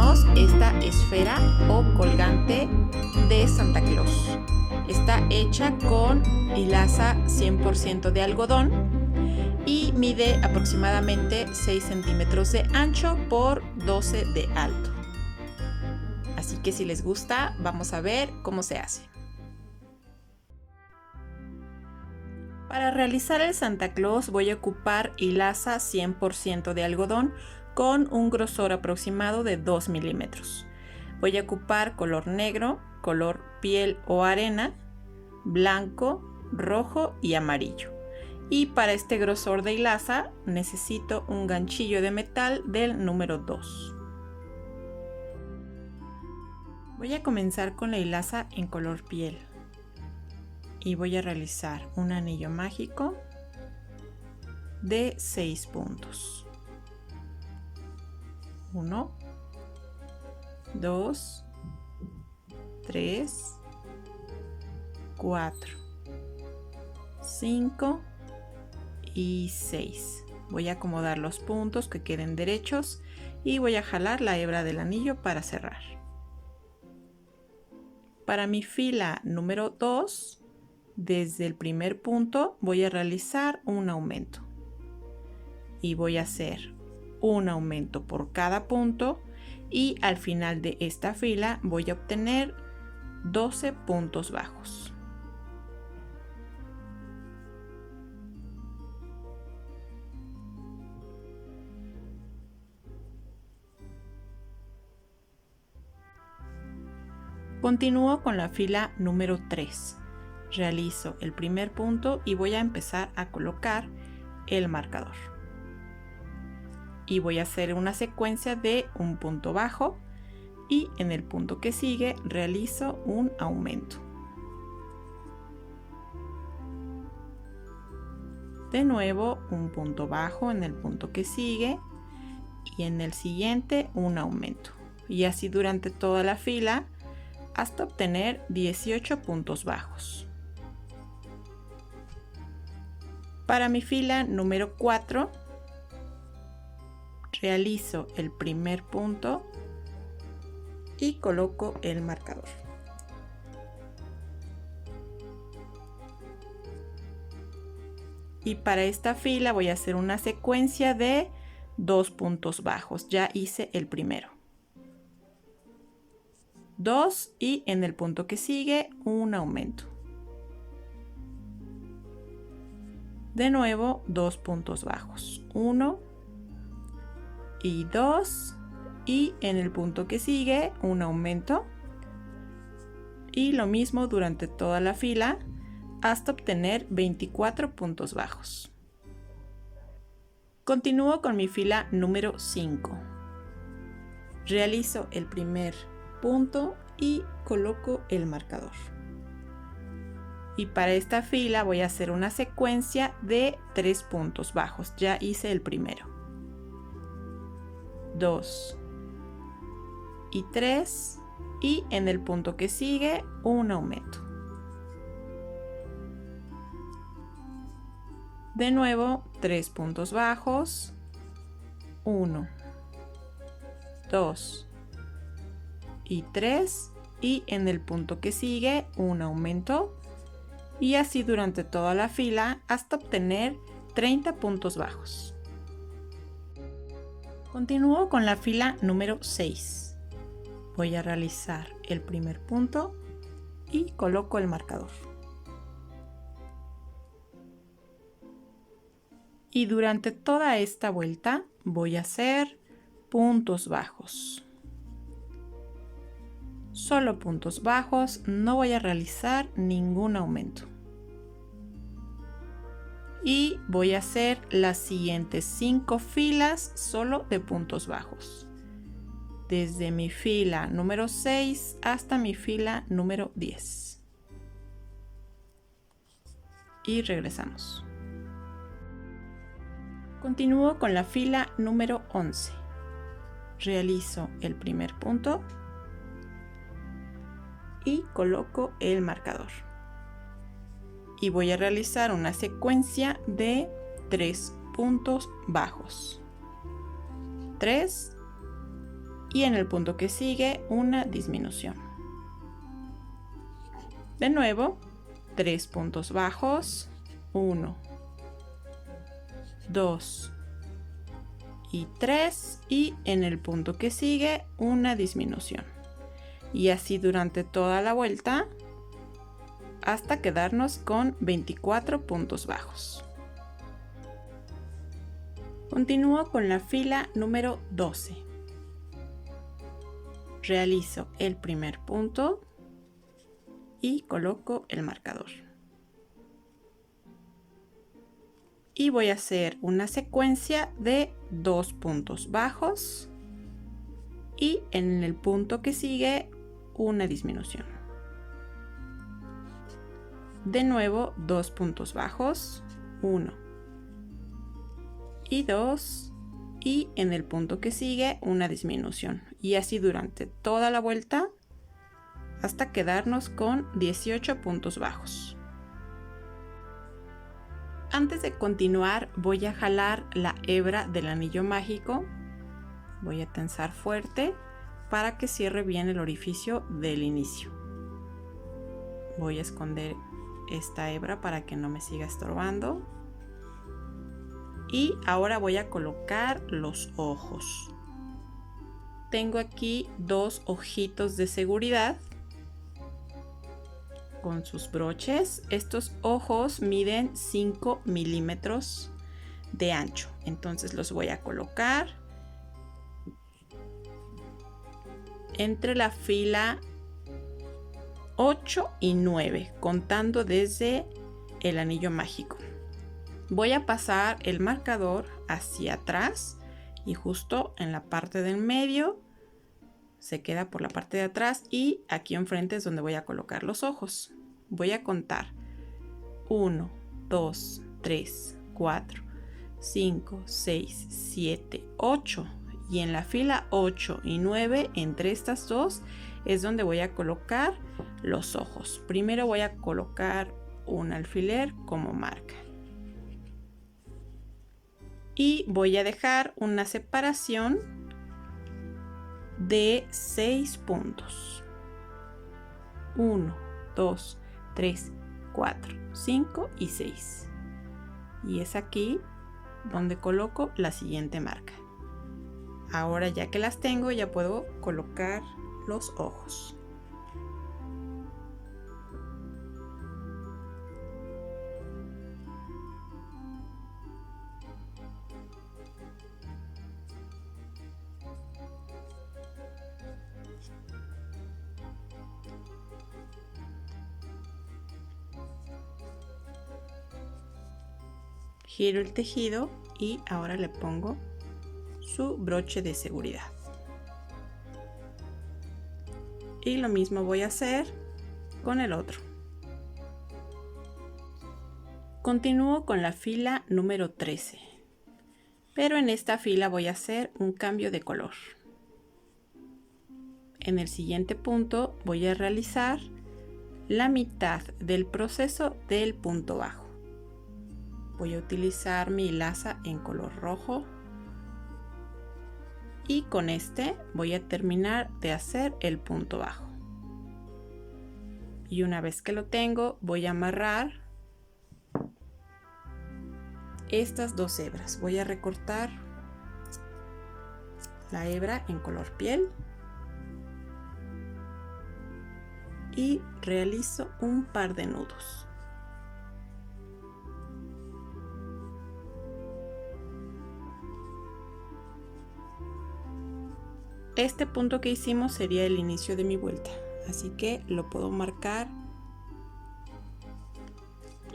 tenemos esta esfera o colgante de Santa Claus. Está hecha con hilaza 100% de algodón y mide aproximadamente 6 centímetros de ancho por 12 de alto. Así que si les gusta, vamos a ver cómo se hace. Para realizar el Santa Claus voy a ocupar hilaza 100% de algodón con un grosor aproximado de 2 milímetros. Voy a ocupar color negro, color piel o arena, blanco, rojo y amarillo. Y para este grosor de hilaza necesito un ganchillo de metal del número 2. Voy a comenzar con la hilaza en color piel y voy a realizar un anillo mágico de 6 puntos. 1, 2, 3, 4, 5 y 6. Voy a acomodar los puntos que queden derechos y voy a jalar la hebra del anillo para cerrar. Para mi fila número 2, desde el primer punto voy a realizar un aumento y voy a hacer un aumento por cada punto y al final de esta fila voy a obtener 12 puntos bajos. Continúo con la fila número 3. Realizo el primer punto y voy a empezar a colocar el marcador. Y voy a hacer una secuencia de un punto bajo y en el punto que sigue realizo un aumento. De nuevo un punto bajo en el punto que sigue y en el siguiente un aumento. Y así durante toda la fila hasta obtener 18 puntos bajos. Para mi fila número 4 realizo el primer punto y coloco el marcador. Y para esta fila voy a hacer una secuencia de 2 puntos bajos. Ya hice el primero. 2 y en el punto que sigue un aumento. De nuevo 2 puntos bajos. 1 y 2 y en el punto que sigue un aumento y lo mismo durante toda la fila hasta obtener 24 puntos bajos. Continúo con mi fila número 5. Realizo el primer punto y coloco el marcador. Y para esta fila voy a hacer una secuencia de 3 puntos bajos. Ya hice el primero. 2 y 3 y en el punto que sigue un aumento. De nuevo 3 puntos bajos, 1, 2 y 3 y en el punto que sigue un aumento y así durante toda la fila hasta obtener 30 puntos bajos. Continúo con la fila número 6. Voy a realizar el primer punto y coloco el marcador. Y durante toda esta vuelta voy a hacer puntos bajos. Solo puntos bajos, no voy a realizar ningún aumento. Y voy a hacer las siguientes 5 filas solo de puntos bajos. Desde mi fila número 6 hasta mi fila número 10. Y regresamos. Continúo con la fila número 11. Realizo el primer punto y coloco el marcador. Y voy a realizar una secuencia de 3 puntos bajos. 3 y en el punto que sigue una disminución. De nuevo, 3 puntos bajos, 1, 2 y 3, y en el punto que sigue una disminución. Y así durante toda la vuelta hasta quedarnos con 24 puntos bajos. Continúo con la fila número 12. Realizo el primer punto y coloco el marcador. Y voy a hacer una secuencia de 2 puntos bajos y en el punto que sigue una disminución. De nuevo 2 puntos bajos, 1 y 2, y en el punto que sigue una disminución, y así durante toda la vuelta hasta quedarnos con 18 puntos bajos. Antes de continuar voy a jalar la hebra del anillo mágico, voy a tensar fuerte para que cierre bien el orificio del inicio. Voy a esconder esta hebra para que no me siga estorbando. Y ahora voy a colocar los ojos. Tengo aquí 2 ojitos de seguridad con sus broches. Estos ojos miden 5 milímetros de ancho. Entonces los voy a colocar entre la fila 8 y 9, contando desde el anillo mágico. Voy a pasar el marcador hacia atrás y justo en la parte del medio se queda por la parte de atrás, y aquí enfrente es donde voy a colocar los ojos. Voy a contar 1, 2, 3, 4, 5, 6, 7, 8, y en la fila 8 y 9, entre estas dos es donde voy a colocar los ojos. Primero voy a colocar un alfiler como marca y voy a dejar una separación de 6 puntos. 1, 2, 3, 4, 5 y 6. Y es aquí donde coloco la siguiente marca. Ahora ya que las tengo, ya puedo colocar los ojos. Giro el tejido y ahora le pongo su broche de seguridad. Y lo mismo voy a hacer con el otro. Continúo con la fila número 13, pero en esta fila voy a hacer un cambio de color. En el siguiente punto voy a realizar la mitad del proceso del punto bajo. Voy a utilizar mi hilaza en color rojo y con este voy a terminar de hacer el punto bajo. Y una vez que lo tengo, voy a amarrar estas 2 hebras. Voy a recortar la hebra en color piel y realizo un par de nudos. Este punto que hicimos sería el inicio de mi vuelta, así que lo puedo marcar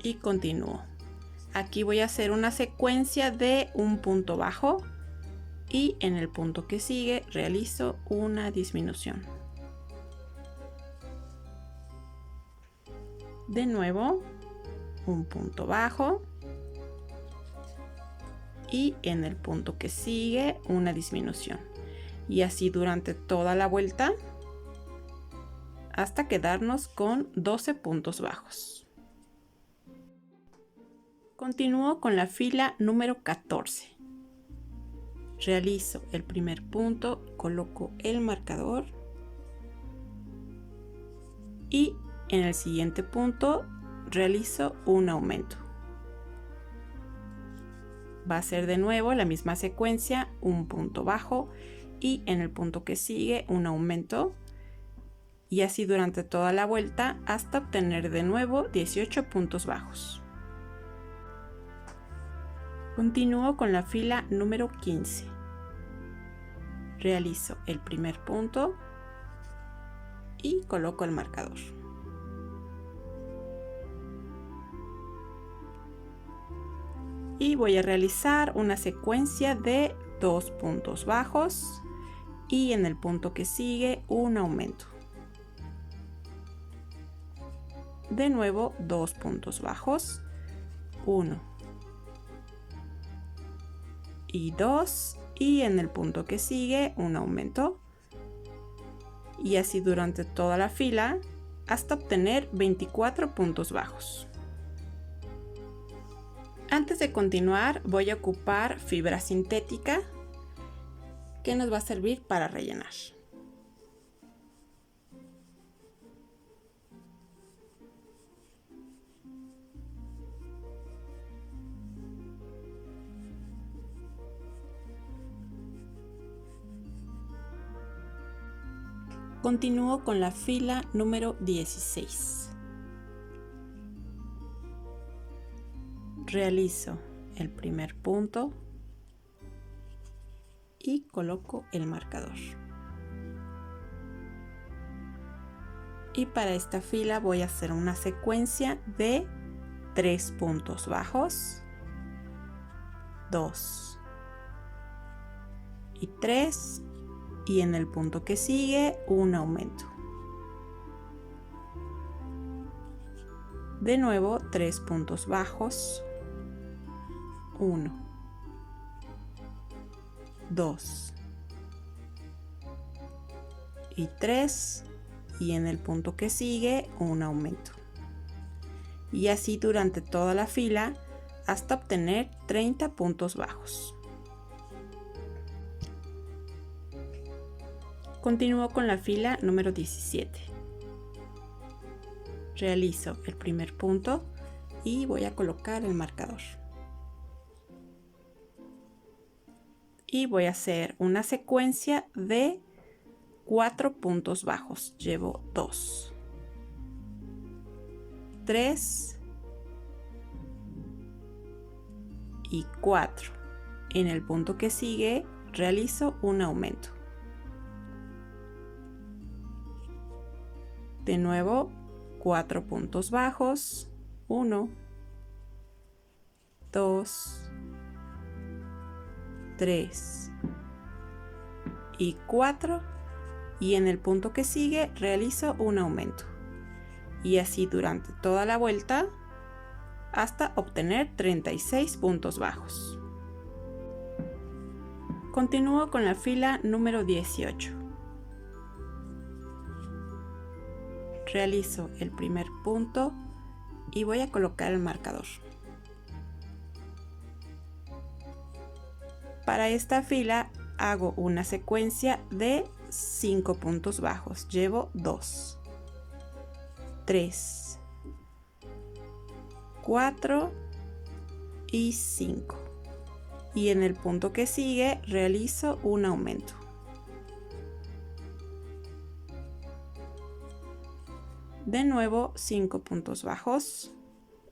y continúo. Aquí voy a hacer una secuencia de un punto bajo y en el punto que sigue realizo una disminución. De nuevo, un punto bajo y en el punto que sigue una disminución. Y así durante toda la vuelta hasta quedarnos con 12 puntos bajos. Continúo con la fila número 14. Realizo el primer punto, coloco el marcador y en el siguiente punto realizo un aumento. Va a ser de nuevo la misma secuencia, un punto bajo y en el punto que sigue un aumento, y así durante toda la vuelta hasta obtener de nuevo 18 puntos bajos. Continúo con la fila número 15. Realizo el primer punto y coloco el marcador. Y voy a realizar una secuencia de 2 puntos bajos y en el punto que sigue un aumento. De nuevo 2 puntos bajos, 1 y 2, y en el punto que sigue un aumento, y así durante toda la fila hasta obtener 24 puntos bajos. Antes de continuar voy a ocupar fibra sintética que nos va a servir para rellenar. Continúo con la fila número 16. Realizo el primer punto y coloco el marcador. Y para esta fila voy a hacer una secuencia de 3 puntos bajos, 2 y 3, y en el punto que sigue un aumento. De nuevo 3 puntos bajos, 1, 2 y 3, y en el punto que sigue un aumento. Y así durante toda la fila hasta obtener 30 puntos bajos. Continúo con la fila número 17. Realizo el primer punto y voy a colocar el marcador. Y voy a hacer una secuencia de 4 puntos bajos. Llevo 2, 3 y 4. En el punto que sigue realizo un aumento. De nuevo 4 puntos bajos, 1, 2, 3 y 4, y en el punto que sigue realizo un aumento, y así durante toda la vuelta hasta obtener 36 puntos bajos. Continúo con la fila número 18. Realizo el primer punto y voy a colocar el marcador. Para esta fila hago una secuencia de 5 puntos bajos. Llevo 2, 3, 4 y 5. Y en el punto que sigue realizo un aumento. De nuevo 5 puntos bajos,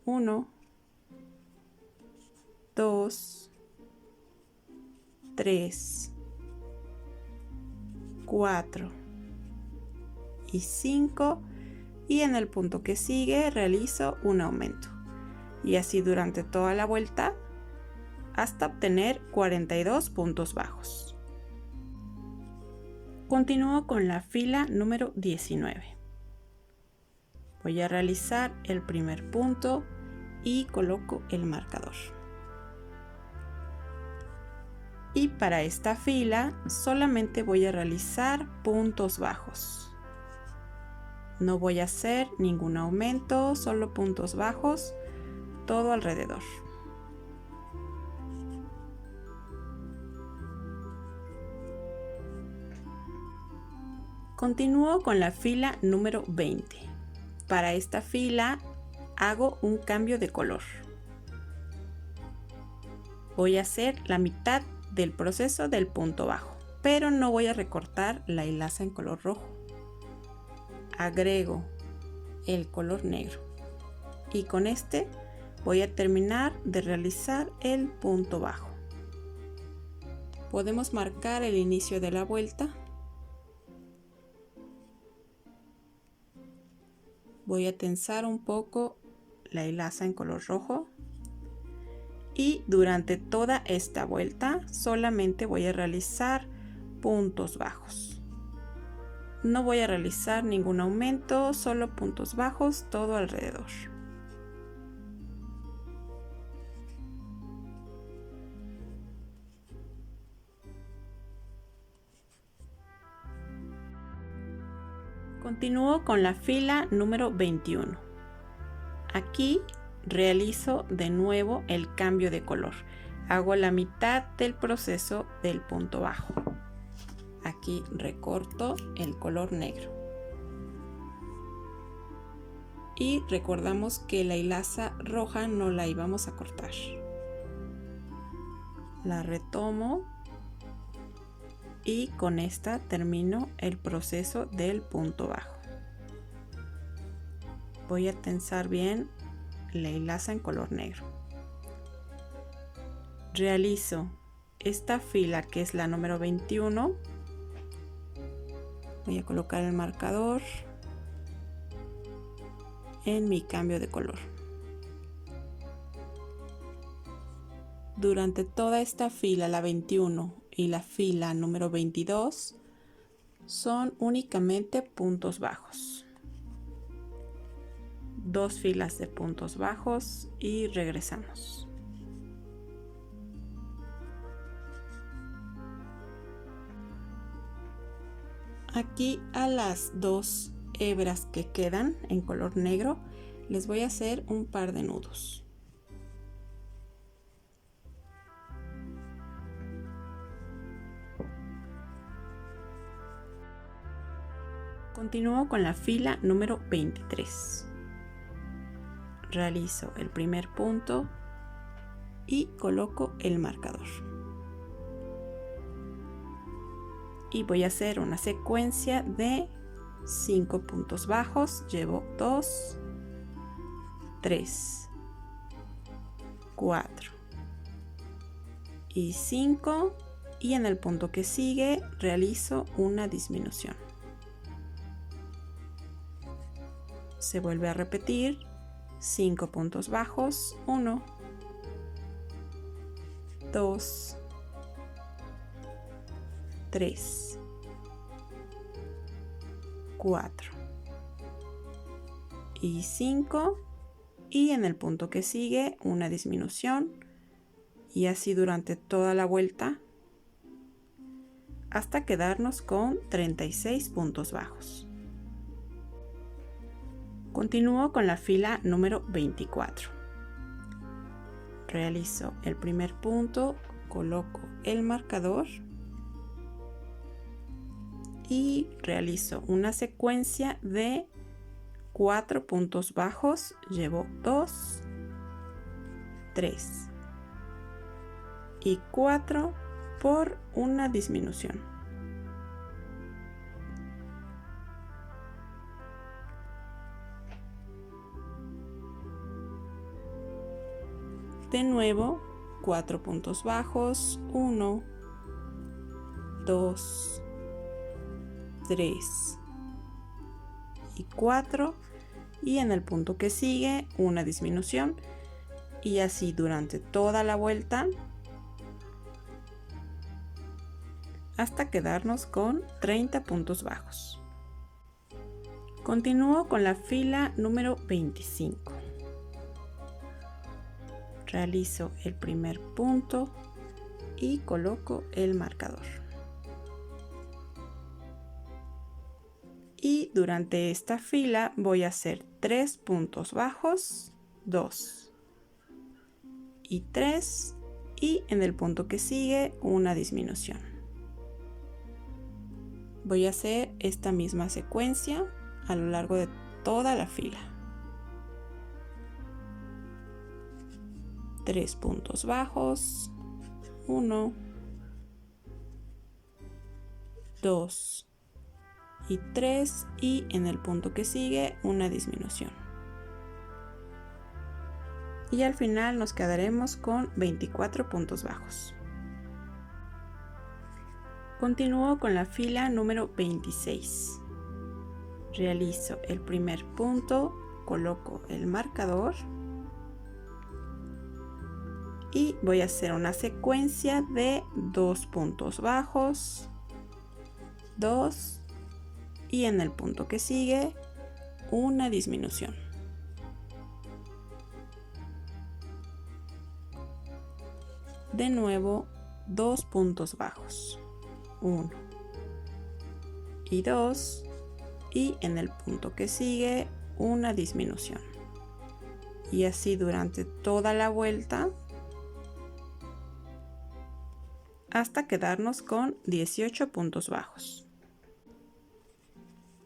1, 2, 3, 4 y 5, y en el punto que sigue realizo un aumento, y así durante toda la vuelta hasta obtener 42 puntos bajos. Continúo con la fila número 19. Voy a realizar el primer punto y coloco el marcador. Y para esta fila solamente voy a realizar puntos bajos. No voy a hacer ningún aumento, solo puntos bajos, todo alrededor. Continúo con la fila número 20. Para esta fila hago un cambio de color. Voy a hacer la mitad del proceso del punto bajo, pero no voy a recortar la hilaza en color rojo. Agrego el color negro y con este voy a terminar de realizar el punto bajo. Podemos marcar el inicio de la vuelta. Voy a tensar un poco la hilaza en color rojo y durante toda esta vuelta solamente voy a realizar puntos bajos. No voy a realizar ningún aumento, solo puntos bajos todo alrededor. Continúo con la fila número 21. Aquí realizo de nuevo el cambio de color. Hago la mitad del proceso del punto bajo. Aquí recorto el color negro. Y recordamos que la hilaza roja no la íbamos a cortar. La retomo y con esta termino el proceso del punto bajo. Voy a tensar bien la hilaza en color negro. Realizo esta fila que es la número 21. Voy a colocar el marcador en mi cambio de color. Durante toda esta fila, la 21 y la fila número 22, son únicamente puntos bajos. 2 filas de puntos bajos y regresamos. Aquí a las 2 hebras que quedan en color negro les voy a hacer un par de nudos. Continúo con la fila número 23. Realizo el primer punto y coloco el marcador. Y voy a hacer una secuencia de 5 puntos bajos. Llevo 2, 3, 4 y 5, y en el punto que sigue realizo una disminución. Se vuelve a repetir 5 puntos bajos, 1, 2, 3, 4 y 5, y en el punto que sigue una disminución, y así durante toda la vuelta hasta quedarnos con 36 puntos bajos. Continúo con la fila número 24. Realizo el primer punto, coloco el marcador y realizo una secuencia de 4 puntos bajos. Llevo 2, 3 y 4 por una disminución. De nuevo 4 puntos bajos, 1, 2, 3 y 4, y en el punto que sigue una disminución, y así durante toda la vuelta hasta quedarnos con 30 puntos bajos. Continúo con la fila número 25. Realizo el primer punto y coloco el marcador. Y durante esta fila voy a hacer 3 puntos bajos, 2 y 3, y en el punto que sigue una disminución. Voy a hacer esta misma secuencia a lo largo de toda la fila. 3 puntos bajos, 1, 2 y 3, y en el punto que sigue una disminución. Y al final nos quedaremos con 24 puntos bajos. Continúo con la fila número 26. Realizo el primer punto, coloco el marcador y voy a hacer una secuencia de 2 puntos bajos, 2, y en el punto que sigue una disminución. De nuevo 2 puntos bajos, 1 y 2, y en el punto que sigue una disminución, y así durante toda la vuelta hasta quedarnos con 18 puntos bajos.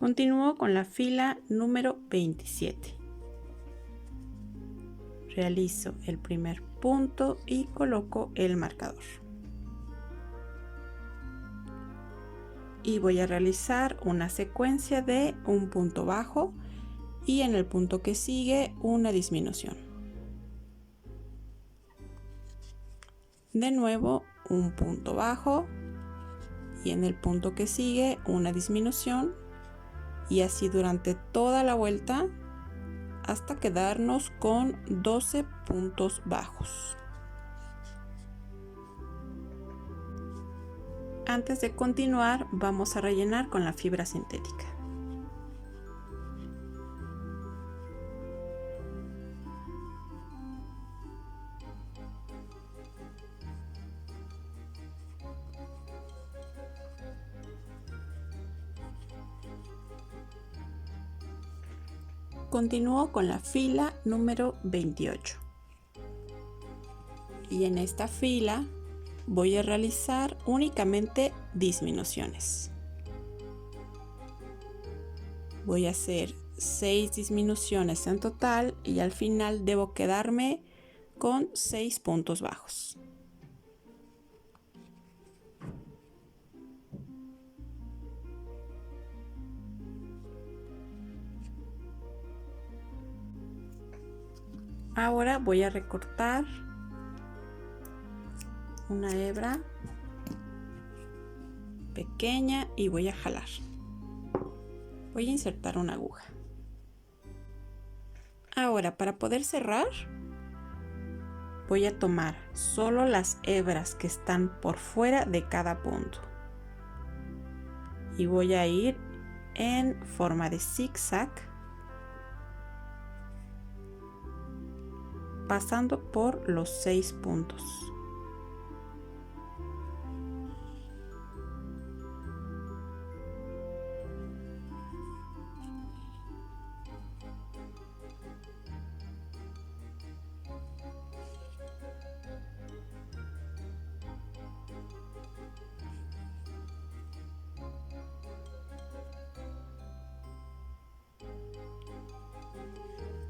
Continúo con la fila número 27. Realizo el primer punto y coloco el marcador. Y voy a realizar una secuencia de un punto bajo y en el punto que sigue una disminución. De nuevo un punto bajo y en el punto que sigue una disminución, y así durante toda la vuelta hasta quedarnos con 12 puntos bajos. Antes de continuar, vamos a rellenar con la fibra sintética. Continúo con la fila número 28. Y en esta fila voy a realizar únicamente disminuciones. Voy a hacer 6 disminuciones en total y al final debo quedarme con 6 puntos bajos. Ahora voy a recortar una hebra pequeña y voy a jalar. Voy a insertar una aguja. Ahora, para poder cerrar, voy a tomar solo las hebras que están por fuera de cada punto y voy a ir en forma de zigzag pasando por los 6 puntos.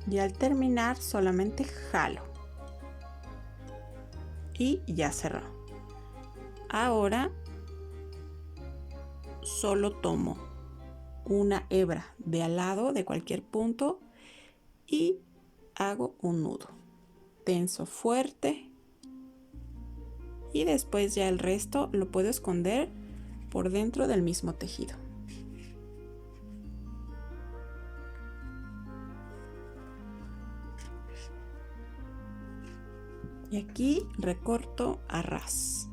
Y al terminar solamente jalo y ya cerró. Ahora solo tomo una hebra de al lado de cualquier punto y hago un nudo tenso fuerte, y después ya el resto lo puedo esconder por dentro del mismo tejido. Y aquí recorto a ras.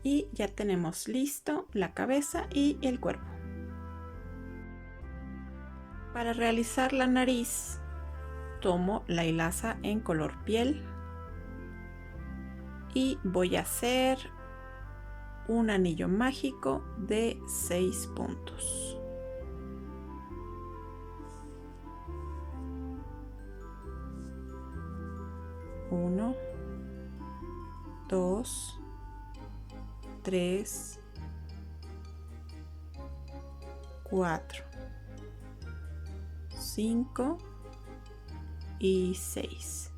Y ya tenemos listo la cabeza y el cuerpo. Para realizar la nariz, tomo la hilaza en color piel y voy a hacer un anillo mágico de 6 puntos. Uno, 2, 3, 4, 5 y 6.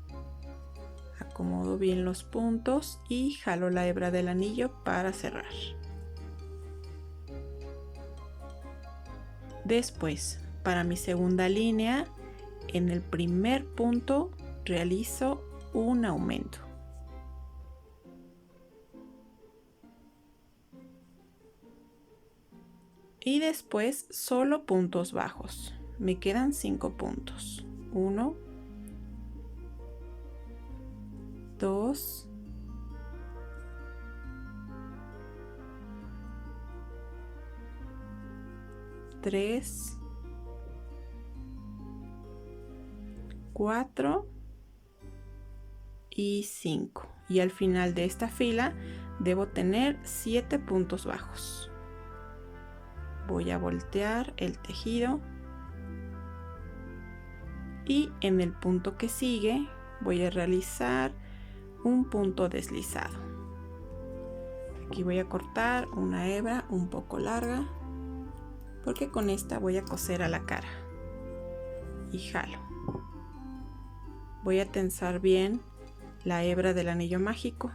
Acomodo bien los puntos y jalo la hebra del anillo para cerrar. Después, para mi segunda línea, en el primer punto realizo un aumento. Y después solo puntos bajos. Me quedan 5 puntos. 1, 2, 3, 4 y 5. Y al final de esta fila debo tener 7 puntos bajos. Voy a voltear el tejido y en el punto que sigue voy a realizar un punto deslizado. Aquí voy a cortar una hebra un poco larga porque con esta voy a coser a la cara y jalo. Voy a tensar bien la hebra del anillo mágico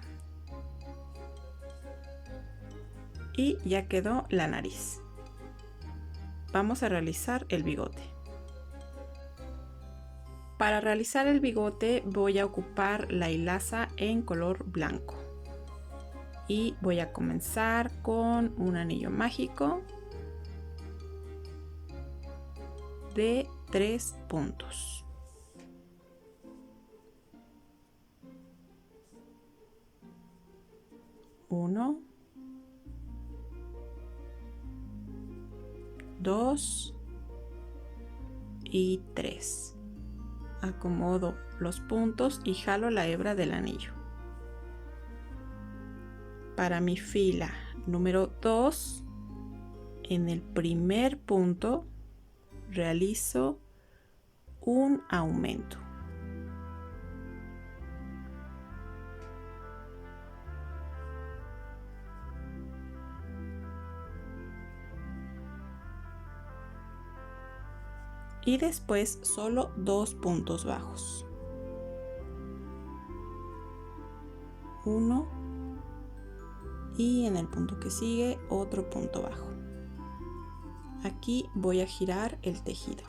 y ya quedó la nariz. Vamos a realizar el bigote. Para realizar el bigote voy a ocupar la hilaza en color blanco y voy a comenzar con un anillo mágico de 3 puntos. Uno, 2 y 3. Acomodo los puntos y jalo la hebra del anillo. Para mi fila número 2, en el primer punto realizo un aumento. Y después solo 2 puntos bajos. 1 y en el punto que sigue otro punto bajo. Aquí voy a girar el tejido.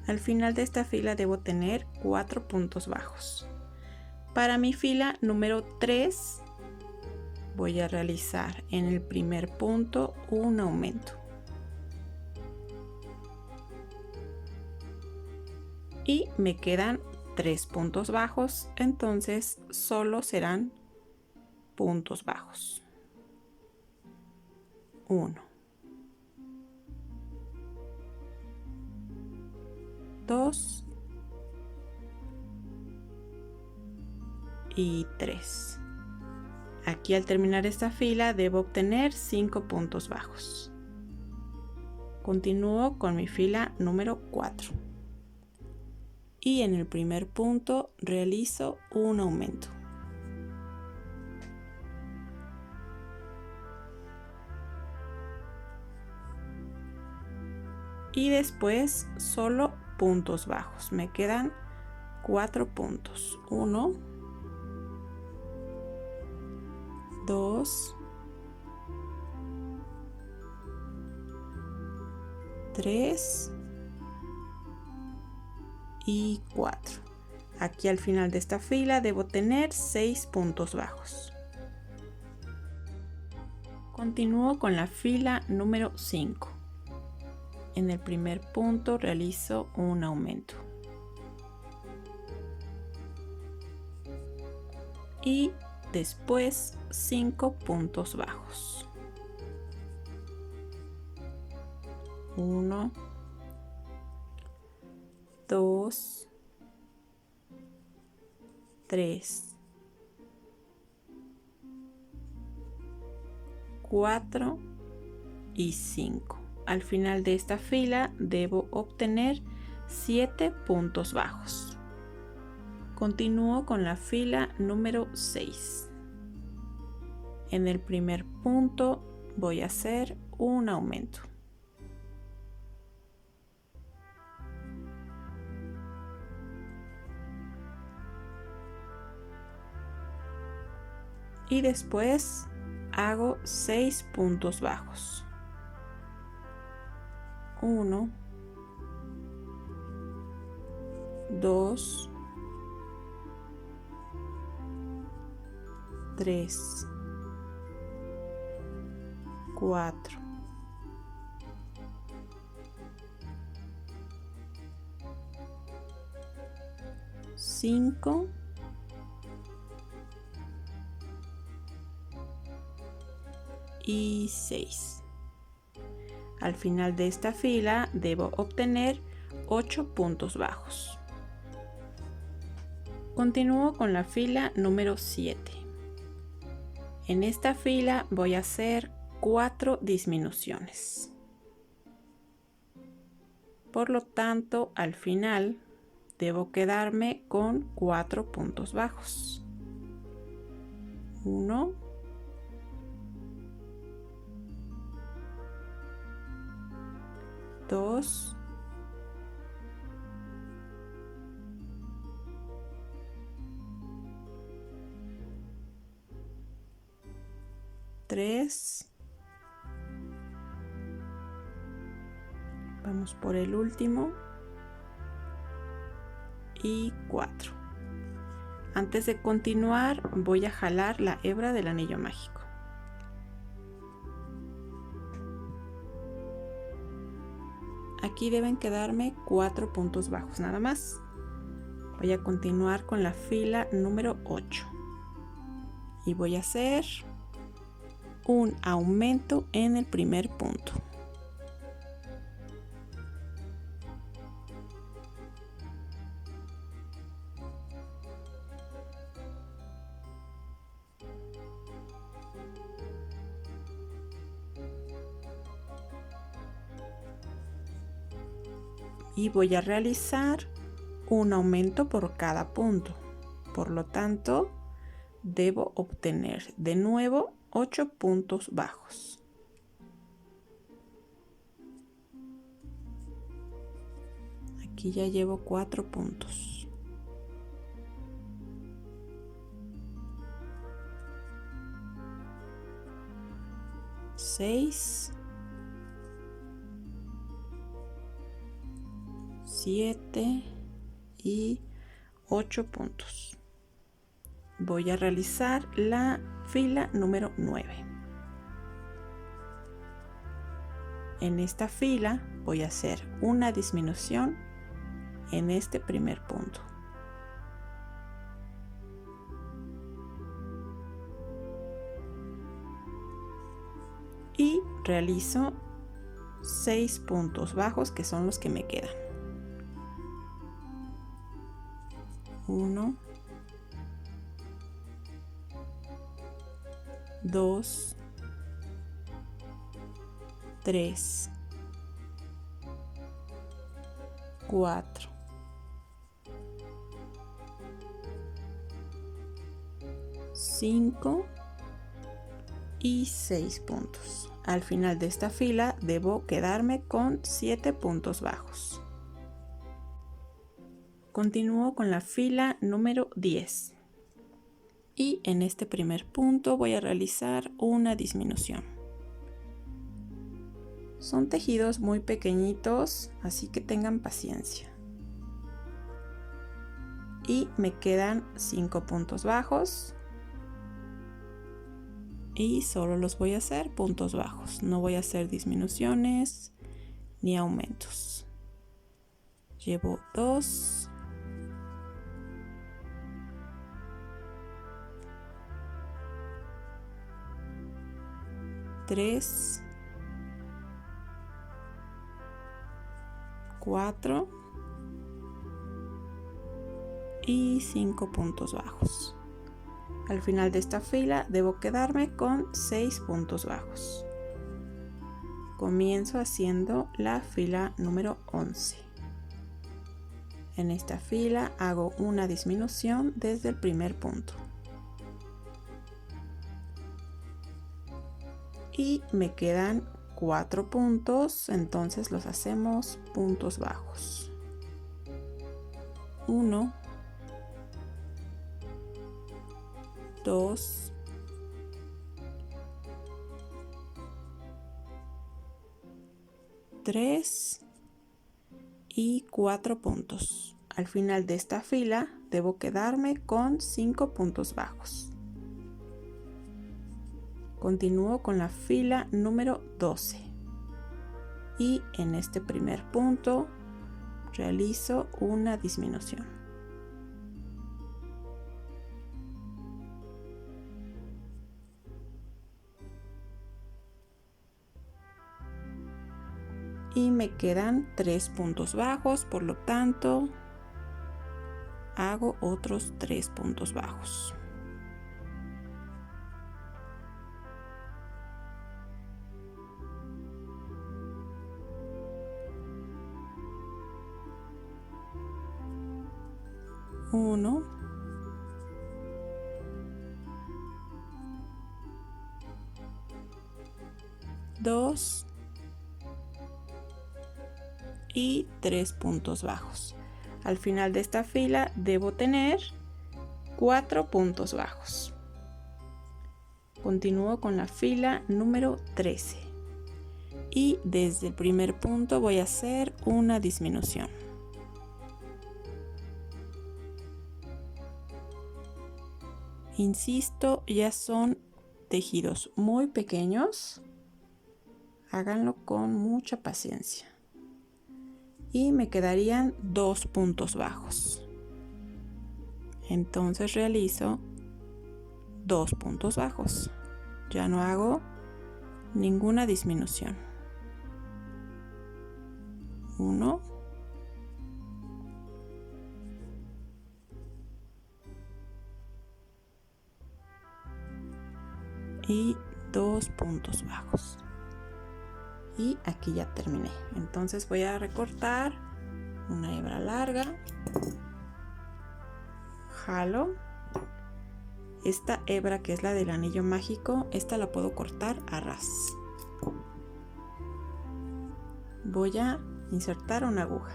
Al final de esta fila debo tener 4 puntos bajos. Para mi fila número 3 voy a realizar en el primer punto un aumento. Y me quedan 3 puntos bajos, entonces solo serán puntos bajos. 1, 2 y 3. Aquí al terminar esta fila debo obtener 5 puntos bajos. Continúo con mi fila número 4. Y en el primer punto realizo un aumento. Y después solo puntos bajos. Me quedan 4 puntos. 1, 2, 3 y 4. Aquí al final de esta fila debo tener 6 puntos bajos. Continúo con la fila número 5. En el primer punto realizo un aumento. Y después 5 puntos bajos. 1, 2, 3, 4 y 5. Al final de esta fila debo obtener 7 puntos bajos. Continúo con la fila número 6. En el primer punto voy a hacer un aumento. Y después hago 6 puntos bajos. 1, 2, 3, 4, 5 y 6. Al final de esta fila debo obtener 8 puntos bajos. Continúo con la fila número 7. En esta fila voy a hacer 4 disminuciones. Por lo tanto, al final debo quedarme con 4 puntos bajos. 1, 2, 3, vamos por el último, y 4. Antes de continuar voy a jalar la hebra del anillo mágico. Aquí deben quedarme 4 puntos bajos nada más. Voy a continuar con la fila número 8 y voy a hacer un aumento en el primer punto. Y voy a realizar un aumento por cada punto. Por lo tanto, debo obtener de nuevo 8 puntos bajos. Aquí ya llevo 4 puntos. Seis, 7 y 8 puntos. Voy a realizar la fila número 9. En esta fila voy a hacer una disminución en este primer punto. Y realizo 6 puntos bajos que son los que me quedan. 1, 2, 3, 4, 5 y 6 puntos. Al final de esta fila debo quedarme con 7 puntos bajos. Continúo con la fila número 10. Y en este primer punto voy a realizar una disminución. Son tejidos muy pequeñitos, así que tengan paciencia. Y me quedan 5 puntos bajos. Y solo los voy a hacer puntos bajos. No voy a hacer disminuciones ni aumentos. Llevo 2. 3, 4 y 5 puntos bajos. Al final de esta fila debo quedarme con 6 puntos bajos. Comienzo haciendo la fila número 11. En esta fila hago una disminución desde el primer punto. Y me quedan 4 puntos, entonces los hacemos puntos bajos. 1, 2, 3 y 4 puntos. Al final de esta fila debo quedarme con 5 puntos bajos. Continúo con la fila número 12 y en este primer punto realizo una disminución. Y me quedan 3 puntos bajos, por lo tanto hago otros 3 puntos bajos. Uno, dos y 3 puntos bajos. Al final de esta fila debo tener 4 puntos bajos. Continúo con la fila número 13 y desde el primer punto voy a hacer una disminución. Insisto, ya son tejidos muy pequeños, háganlo con mucha paciencia. Y me quedarían 2 puntos bajos. Entonces realizo 2 puntos bajos. Ya no hago ninguna disminución. 1, y 2 puntos bajos. Y aquí ya terminé. Entonces voy a recortar una hebra larga, jalo esta hebra que es la del anillo mágico, esta la puedo cortar a ras. Voy a insertar una aguja.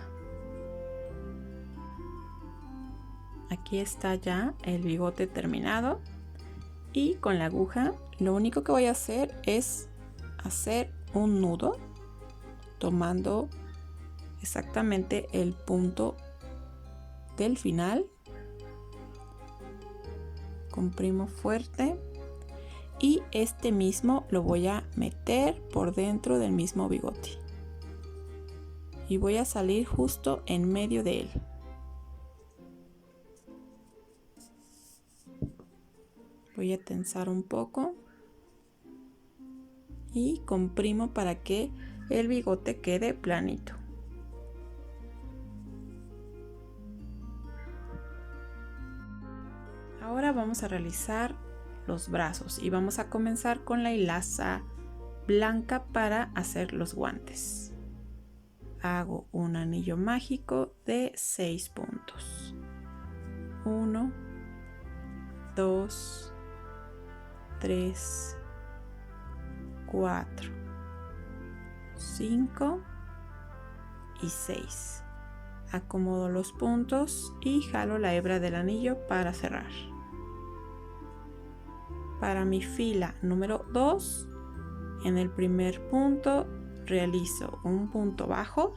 Aquí está ya el bigote terminado y con la aguja lo único que voy a hacer es hacer un nudo tomando exactamente el punto del final, comprimo fuerte y este mismo lo voy a meter por dentro del mismo bigote y voy a salir justo en medio de él. Voy a tensar un poco y comprimo para que el bigote quede planito. Ahora vamos a realizar los brazos y vamos a comenzar con la hilaza blanca para hacer los guantes. Hago un anillo mágico de 6 puntos. 1, 2, 3, 4, 5 y 6. Acomodo los puntos y jalo la hebra del anillo para cerrar. Para mi fila número 2, en el primer punto realizo un punto bajo.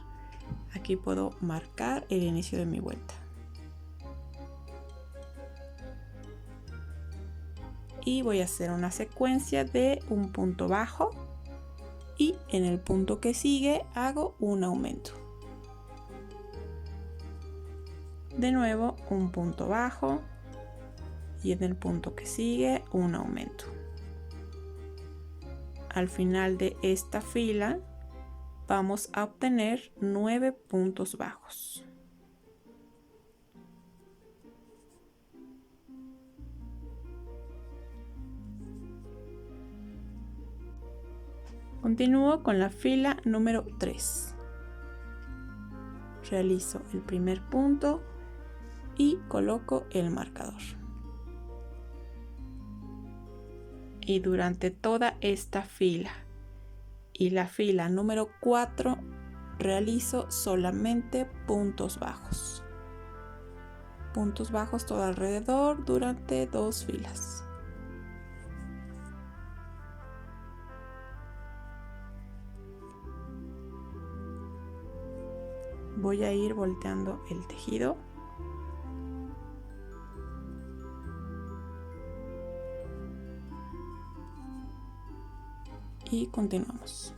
Aquí puedo marcar el inicio de mi vuelta. Y voy a hacer una secuencia de un punto bajo y en el punto que sigue hago un aumento. De nuevo un punto bajo y en el punto que sigue un aumento. Al final de esta fila vamos a obtener 9 puntos bajos. Continúo con la fila número 3. realizo el primer punto y coloco el marcador. Y durante toda esta fila y la fila número 4 realizo solamente puntos bajos. Puntos bajos todo alrededor durante 2 filas. Voy a ir volteando el tejido. Y continuamos.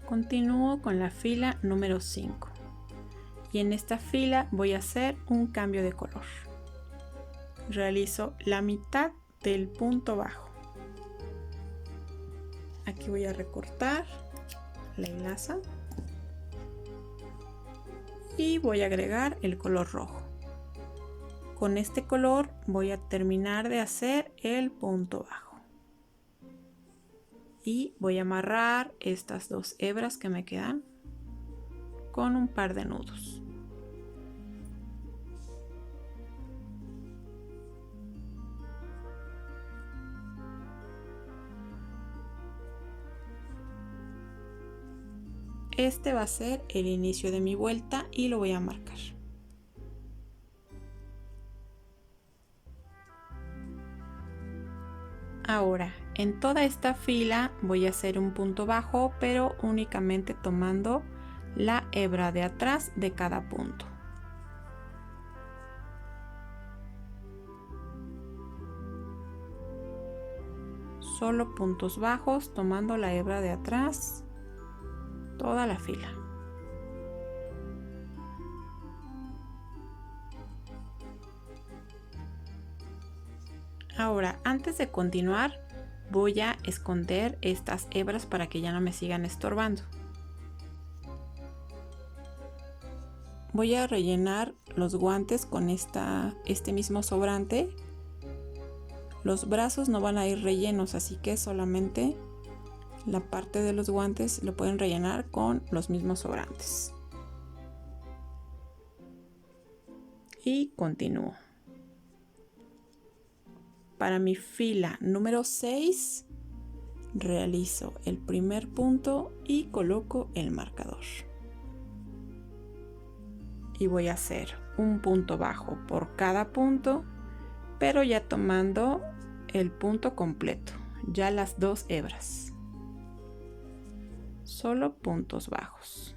Continúo con la fila número 5. Y en esta fila voy a hacer un cambio de color. Realizo la mitad del punto bajo. Aquí voy a recortar la hilaza y voy a agregar el color rojo. Con este color voy a terminar de hacer el punto bajo y voy a amarrar estas 2 hebras que me quedan con un par de nudos. Este va a ser el inicio de mi vuelta y lo voy a marcar. Ahora, en toda esta fila voy a hacer un punto bajo, pero únicamente tomando la hebra de atrás de cada punto. Solo puntos bajos tomando la hebra de atrás toda la fila. Ahora, antes de continuar, voy a esconder estas hebras para que ya no me sigan estorbando. Voy a rellenar los guantes con este mismo sobrante. Los brazos no van a ir rellenos, así que solamente la parte de los guantes lo pueden rellenar con los mismos sobrantes. Y continúo. Para mi fila número 6 realizo el primer punto y coloco el marcador. Y voy a hacer un punto bajo por cada punto, pero ya tomando el punto completo, ya las 2 hebras. Solo puntos bajos.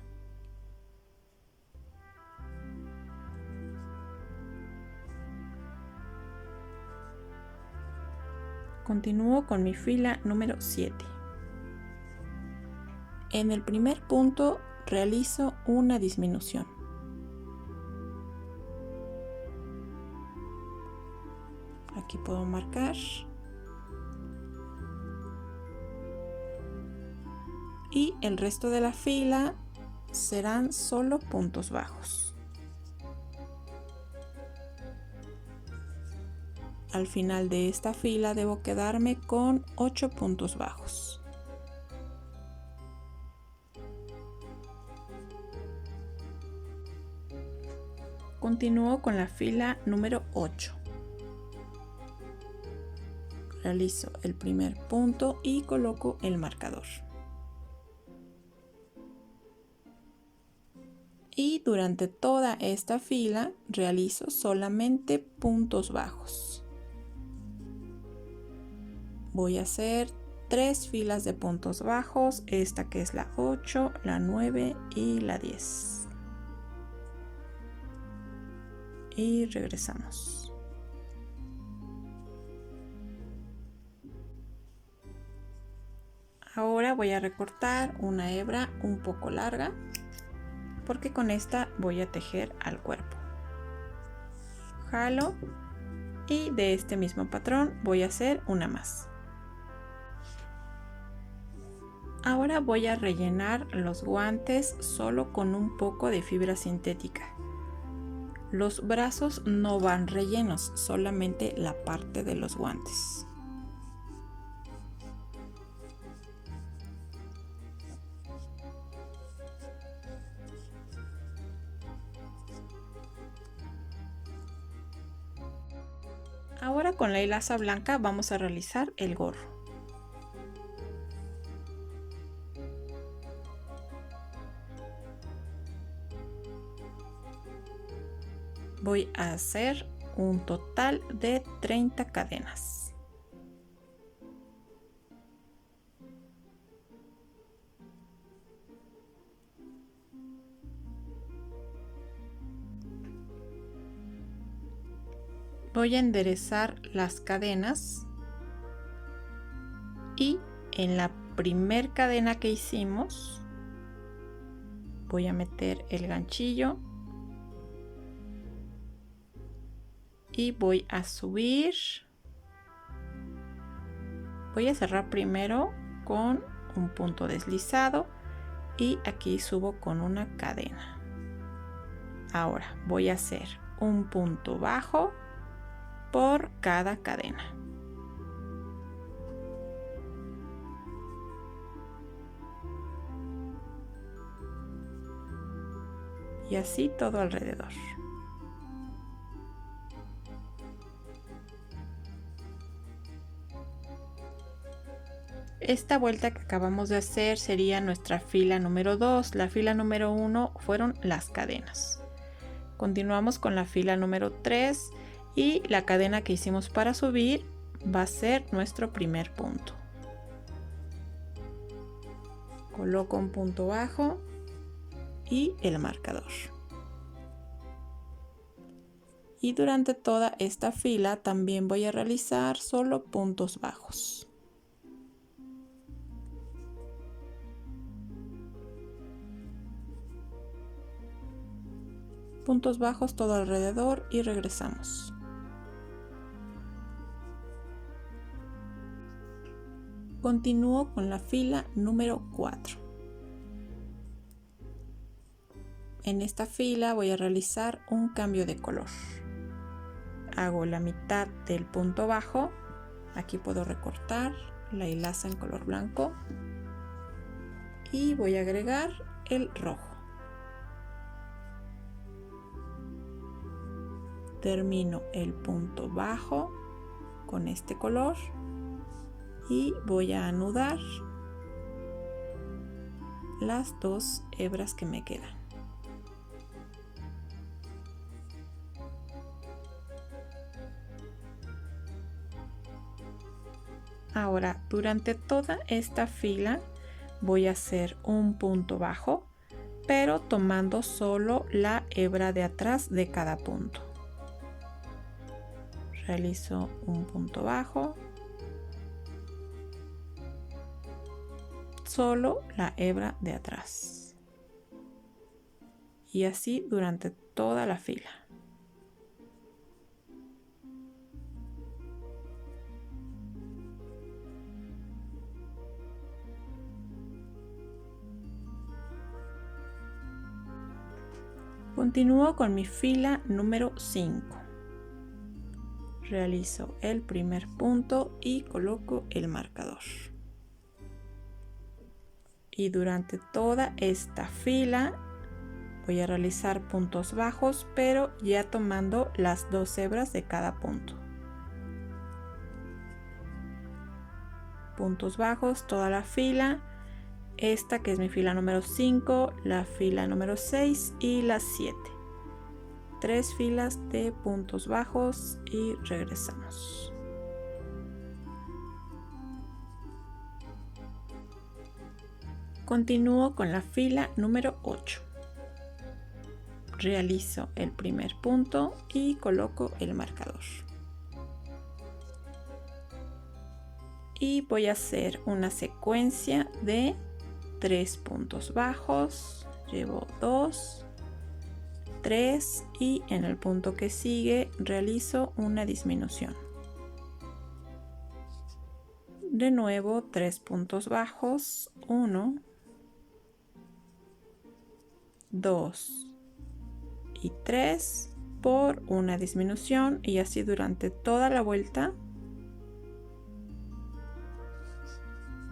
Continúo con mi fila número 7. En el primer punto realizo una disminución. Aquí puedo marcar. Y el resto de la fila serán solo puntos bajos. Al final de esta fila debo quedarme con 8 puntos bajos. Continúo con la fila número 8. Realizo el primer punto y coloco el marcador. Y durante toda esta fila realizo solamente puntos bajos. Voy a hacer 3 filas de puntos bajos, esta que es la 8, la 9 y la 10. Y regresamos. Ahora voy a recortar una hebra un poco larga, porque con esta voy a tejer al cuerpo. Jalo y de este mismo patrón voy a hacer una más. Ahora voy a rellenar los guantes solo con un poco de fibra sintética. Los brazos no van rellenos, solamente la parte de los guantes. Ahora con la hilaza blanca vamos a realizar el gorro. Voy a hacer un total de 30 cadenas. Voy a enderezar las cadenas y en la primer cadena que hicimos voy a meter el ganchillo y voy a subir. Voy a cerrar primero con un punto deslizado y aquí subo con una cadena. Ahora voy a hacer un punto bajo por cada cadena. Y así todo alrededor. Esta vuelta que acabamos de hacer sería nuestra fila número 2. La fila número 1 fueron las cadenas. Continuamos con la fila número 3 y la cadena que hicimos para subir va a ser nuestro primer punto. Coloco un punto bajo y el marcador. Y durante toda esta fila también voy a realizar solo puntos bajos. Puntos bajos todo alrededor y regresamos. Continúo con la fila número 4. En esta fila voy a realizar un cambio de color. Hago la mitad del punto bajo. Aquí puedo recortar la hilaza en color blanco. Y voy a agregar el rojo. Termino el punto bajo con este color y voy a anudar las dos hebras que me quedan. Ahora, durante toda esta fila voy a hacer un punto bajo, pero tomando solo la hebra de atrás de cada punto. Realizo un punto bajo, solo la hebra de atrás, y así durante toda la fila. Continúo con mi fila número 5. Realizo el primer punto y coloco el marcador. Y durante toda esta fila voy a realizar puntos bajos, pero ya tomando las dos hebras de cada punto. Puntos bajos toda la fila. Esta que es mi fila número 5, la fila número 6 y la 7. 3 filas de puntos bajos y regresamos. Continúo con la fila número 8. Realizo el primer punto y coloco el marcador. Y voy a hacer una secuencia de 3 puntos bajos. Llevo 2, 3 y en el punto que sigue realizo una disminución. De nuevo 3 puntos bajos, 1, 2 y 3 por una disminución y así durante toda la vuelta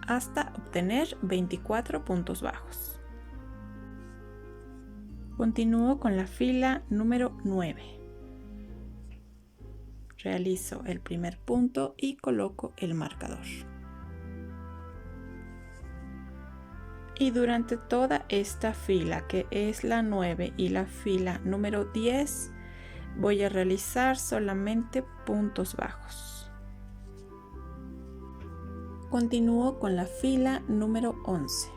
hasta obtener 24 puntos bajos. Continúo con la fila número 9. Realizo el primer punto y coloco el marcador. Y durante toda esta fila, que es la 9 y la fila número 10, voy a realizar solamente puntos bajos. Continúo con la fila número 11.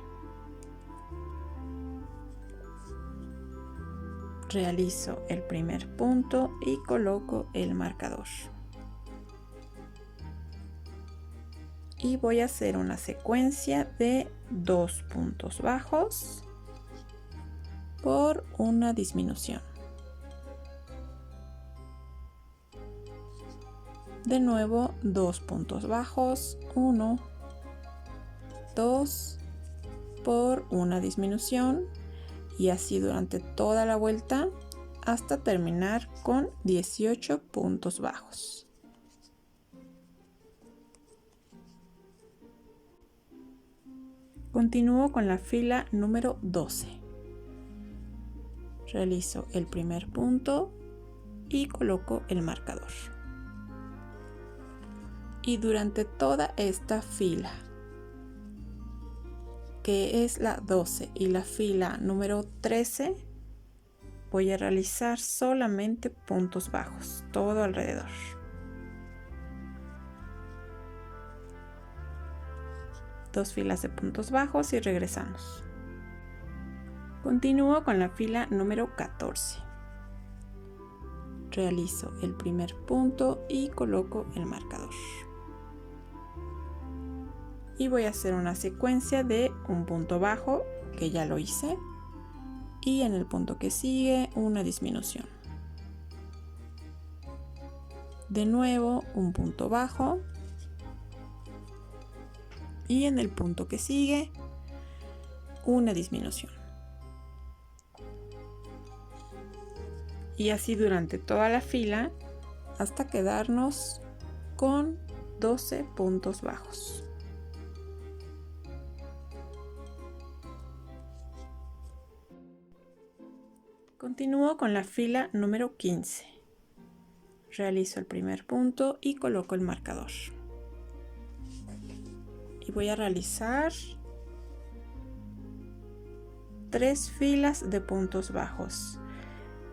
Realizo el primer punto y coloco el marcador. Y voy a hacer una secuencia de 2 puntos bajos por una disminución. De nuevo 2 puntos bajos, 1, 2, por una disminución, y así durante toda la vuelta hasta terminar con 18 puntos bajos. Continúo con la fila número 12. Realizo el primer punto y coloco el marcador. Y durante toda esta fila, que es la 12 y la fila número 13, voy a realizar solamente puntos bajos todo alrededor. Dos filas de puntos bajos y regresamos. Continúo con la fila número 14. Realizo el primer punto y coloco el marcador. Y voy a hacer una secuencia de un punto bajo, que ya lo hice, y en el punto que sigue una disminución. De nuevo un punto bajo, y en el punto que sigue una disminución. Y así durante toda la fila hasta quedarnos con 12 puntos bajos. Continúo con la fila número 15. Realizo el primer punto y coloco el marcador. Y voy a realizar 3 filas de puntos bajos.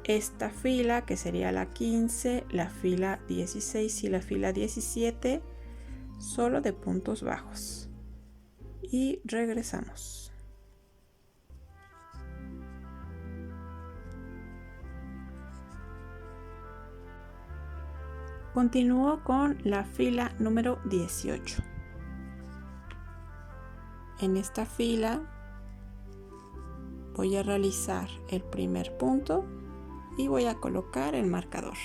Esta fila, que sería la 15, la fila 16 y la fila 17, solo de puntos bajos. Y regresamos. Continúo con la fila número 18. En esta fila voy a realizar el primer punto y voy a colocar el marcador.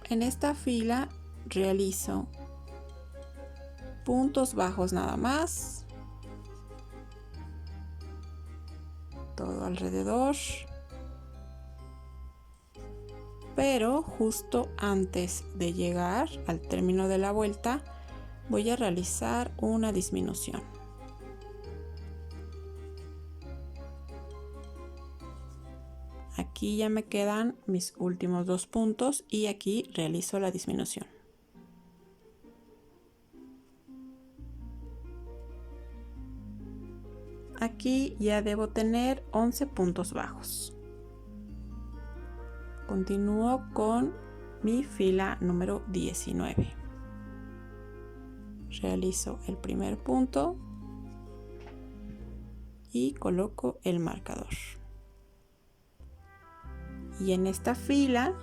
En esta fila realizo puntos bajos nada más, todo alrededor, pero justo antes de llegar al término de la vuelta voy a realizar una disminución. Aquí ya me quedan mis últimos 2 puntos y aquí realizo la disminución. Aquí ya debo tener 11 puntos bajos. Continúo con mi fila número 19. Realizo el primer punto y coloco el marcador. Y en esta fila,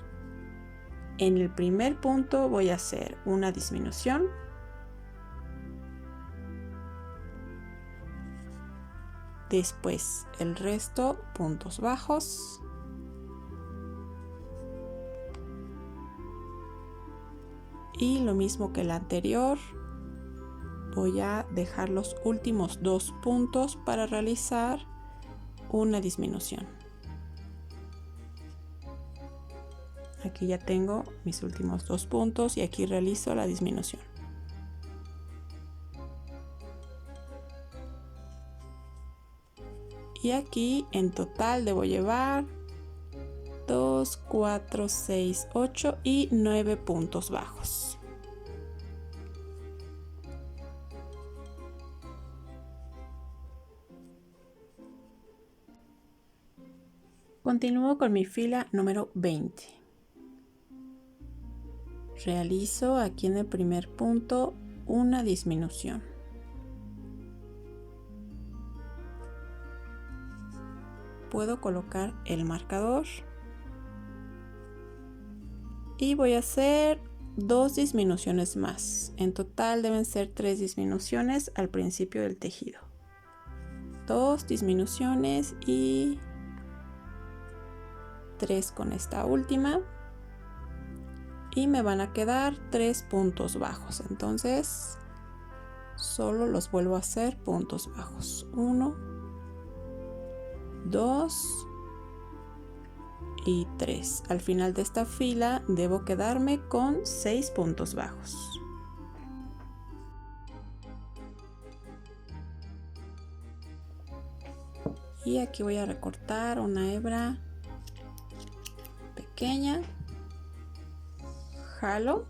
en el primer punto voy a hacer una disminución. Después el resto puntos bajos. Y lo mismo que el anterior, voy a dejar los últimos 2 puntos para realizar una disminución. Aquí ya tengo mis últimos 2 puntos y aquí realizo la disminución. Y aquí en total debo llevar 2, 4, 6, 8 y 9 puntos bajos. Continúo con mi fila número 20. Realizo aquí en el primer punto una disminución. Puedo colocar el marcador y voy a hacer 2 disminuciones más. En total deben ser 3 disminuciones al principio del tejido. 2 disminuciones y 3 con esta última. Y me van a quedar 3 puntos bajos. Entonces solo los vuelvo a hacer puntos bajos. 1, 2 y 3. Al final de esta fila debo quedarme con 6 puntos bajos. Y aquí voy a recortar una hebra pequeña, jalo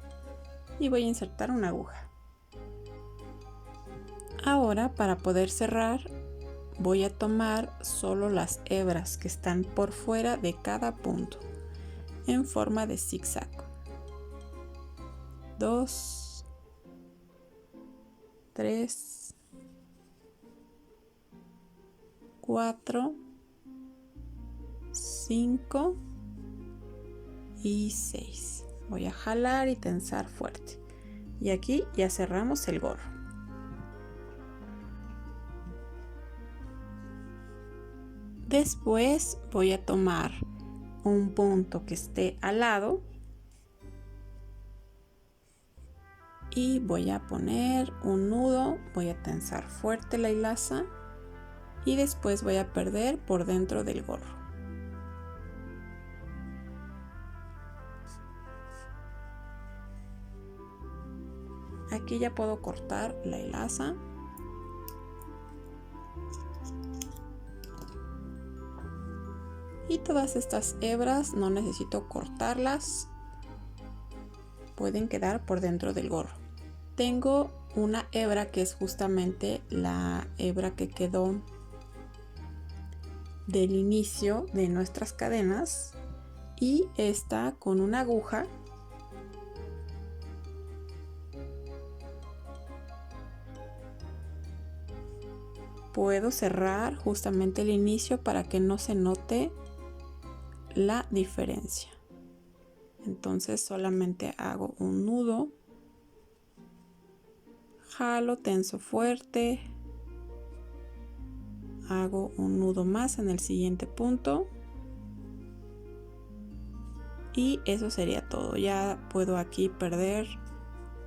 y voy a insertar una aguja. Ahora, para poder cerrar, voy a tomar solo las hebras que están por fuera de cada punto en forma de zigzag. 2, 3, 4, 5 y 6. Voy a jalar y tensar fuerte. Y aquí ya cerramos el gorro. Después voy a tomar un punto que esté al lado y voy a poner un nudo, voy a tensar fuerte la hilaza y después voy a perder por dentro del gorro. Aquí ya puedo cortar la hilaza. Y todas estas hebras no necesito cortarlas, pueden quedar por dentro del gorro. Tengo una hebra que es justamente la hebra que quedó del inicio de nuestras cadenas y esta con una aguja puedo cerrar justamente el inicio para que no se note la diferencia. Entonces solamente hago un nudo, jalo, tenso fuerte, hago un nudo más en el siguiente punto y eso sería todo. Ya puedo aquí perder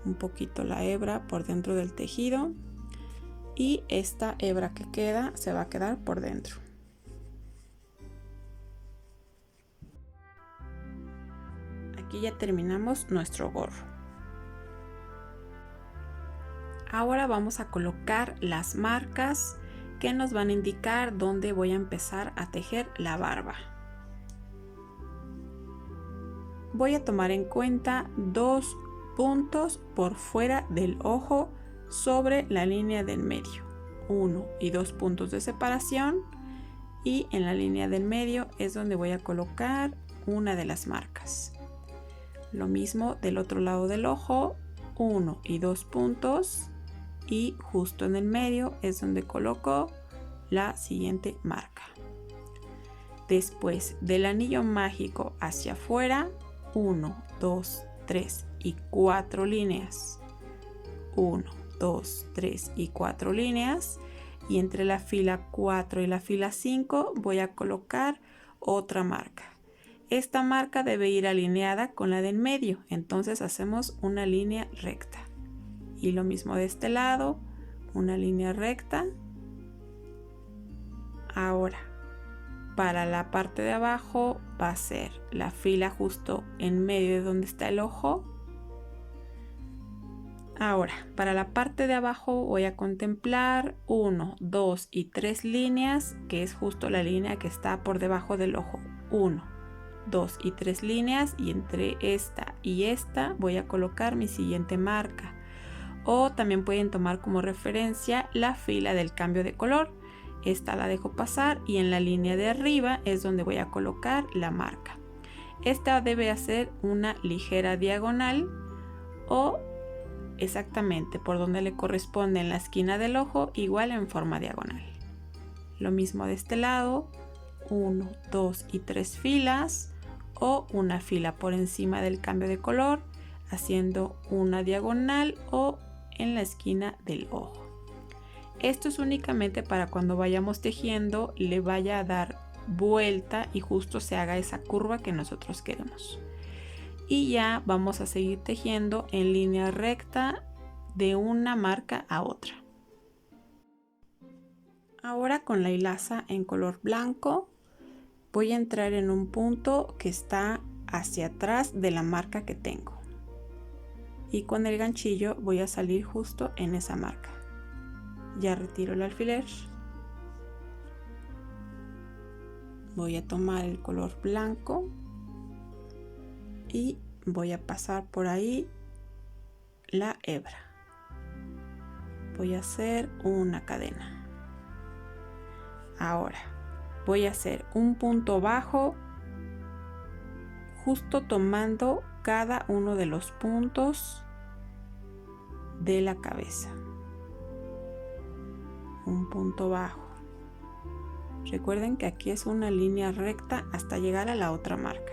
un poquito la hebra por dentro del tejido y esta hebra que queda se va a quedar por dentro. Aquí ya terminamos nuestro gorro. Ahora vamos a colocar las marcas que nos van a indicar dónde voy a empezar a tejer la barba. Voy a tomar en cuenta 2 puntos por fuera del ojo sobre la línea del medio. 1 y 2 puntos de separación y en la línea del medio es donde voy a colocar una de las marcas. Lo mismo del otro lado del ojo, 1 y 2 puntos y justo en el medio es donde coloco la siguiente marca. Después del anillo mágico hacia afuera, 1, 2, 3 y 4 líneas. 1, 2, 3 y 4 líneas. Y entre la fila 4 y la fila 5 voy a colocar otra marca. Esta marca debe ir alineada con la del medio, entonces hacemos una línea recta. Y lo mismo de este lado, una línea recta. Ahora, para la parte de abajo va a ser la fila justo en medio de donde está el ojo. Ahora, para la parte de abajo voy a contemplar 1, 2 y 3 líneas, que es justo la línea que está por debajo del ojo. 1, 2 y 3 líneas, y entre esta y esta voy a colocar mi siguiente marca. O también pueden tomar como referencia la fila del cambio de color. Esta la dejo pasar y en la línea de arriba es donde voy a colocar la marca. Esta debe hacer una ligera diagonal o exactamente por donde le corresponde en la esquina del ojo, igual en forma diagonal. Lo mismo de este lado, 1, 2 y 3 filas o una fila por encima del cambio de color, haciendo una diagonal o en la esquina del ojo. Esto es únicamente para cuando vayamos tejiendo le vaya a dar vuelta y justo se haga esa curva que nosotros queremos. Y ya vamos a seguir tejiendo en línea recta de una marca a otra. Ahora con la hilaza en color blanco voy a entrar en un punto que está hacia atrás de la marca que tengo. Y con el ganchillo voy a salir justo en esa marca. Ya retiro el alfiler. Voy a tomar el color blanco y voy a pasar por ahí la hebra. Voy a hacer una cadena. Ahora voy a hacer un punto bajo justo tomando cada uno de los puntos de la cabeza. Un punto bajo. Recuerden que aquí es una línea recta hasta llegar a la otra marca.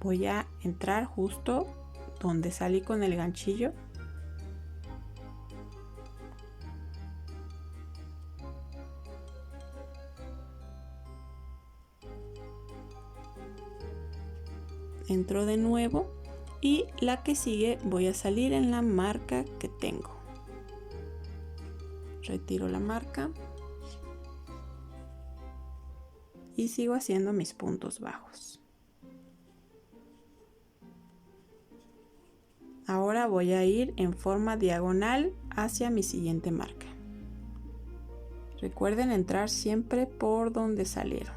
Voy a entrar justo donde salí con el ganchillo. Entro de nuevo y la que sigue voy a salir en la marca que tengo. Retiro la marca y sigo haciendo mis puntos bajos. Ahora voy a ir en forma diagonal hacia mi siguiente marca. Recuerden entrar siempre por donde salieron.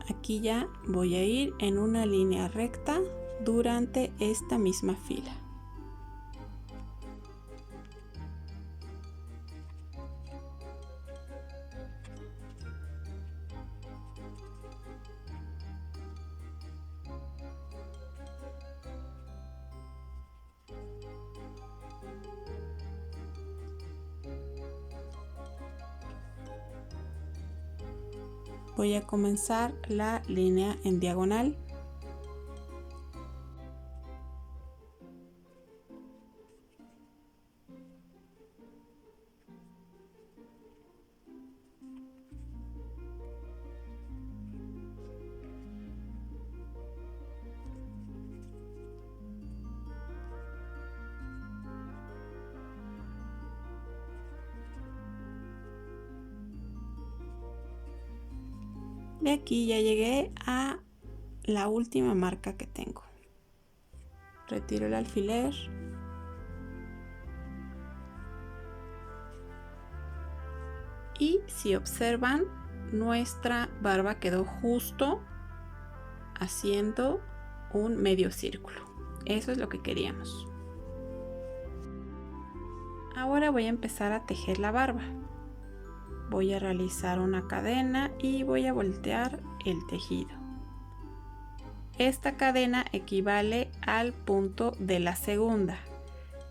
Aquí ya voy a ir en una línea recta durante esta misma fila. Voy a comenzar la línea en diagonal. De aquí ya llegué a la última marca que tengo. Retiro el alfiler. Y si observan, nuestra barba quedó justo haciendo un medio círculo. Eso es lo que queríamos. Ahora voy a empezar a tejer la barba. Voy a realizar una cadena y voy a voltear el tejido. Esta cadena equivale al punto de la segunda.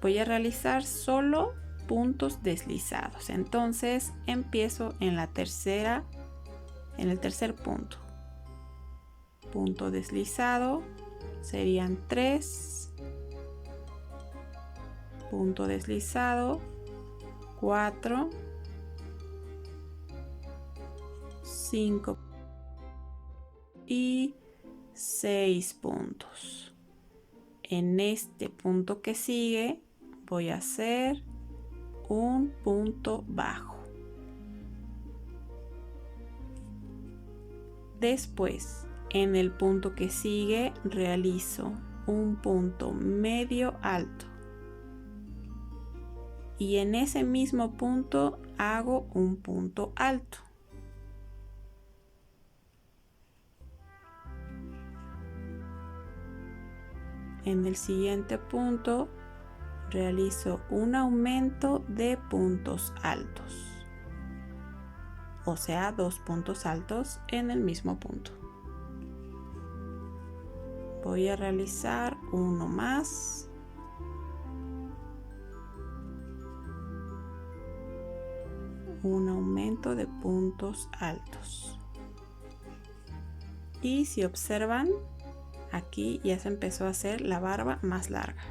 Voy a realizar solo puntos deslizados. Entonces empiezo en la tercera en el tercer punto. Punto deslizado serían 3. Punto deslizado 4, 5 y 6 puntos. En este punto que sigue voy a hacer un punto bajo. Después, en el punto que sigue realizo un punto medio alto. Y en ese mismo punto hago un punto alto. En el siguiente punto realizo un aumento de puntos altos, o sea, 2 puntos altos en el mismo punto. Voy a realizar uno más. Un aumento de puntos altos. Y si observan, aquí ya se empezó a hacer la barba más larga.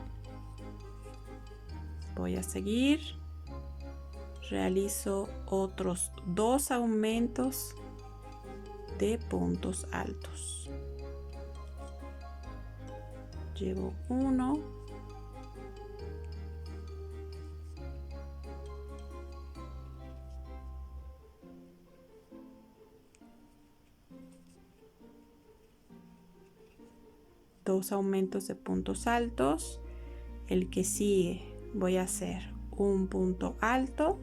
Voy a seguir. Realizo otros 2 aumentos de puntos altos. Llevo uno. Dos aumentos de puntos altos. El que sigue voy a hacer un punto alto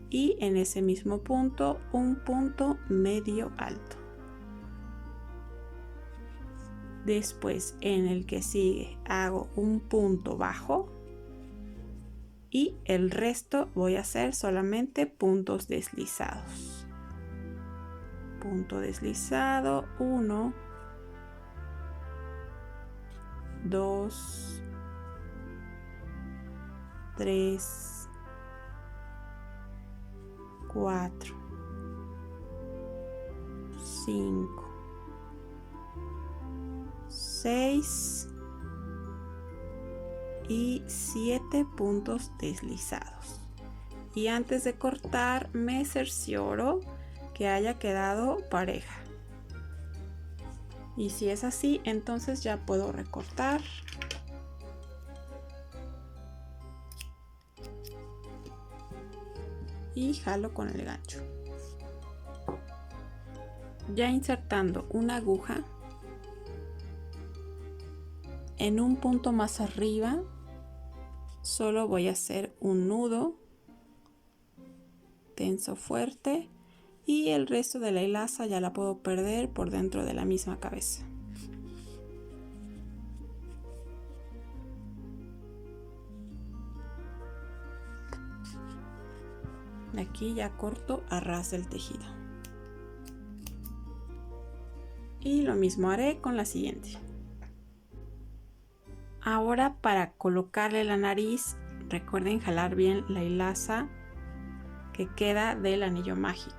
y en ese mismo punto un punto medio alto. Después en el que sigue hago un punto bajo y el resto voy a hacer solamente puntos deslizados. Punto deslizado 1, 2, 3, 4, 5, 6 y 7 puntos deslizados. Y antes de cortar me cercioro que haya quedado pareja. Y si es así, entonces ya puedo recortar. Y jalo con el gancho. Ya insertando una aguja en un punto más arriba, solo voy a hacer un nudo tenso fuerte y el resto de la hilaza ya la puedo perder por dentro de la misma cabeza. Aquí ya corto a ras del tejido. Y lo mismo haré con la siguiente. Ahora para colocarle la nariz, recuerden jalar bien la hilaza que queda del anillo mágico.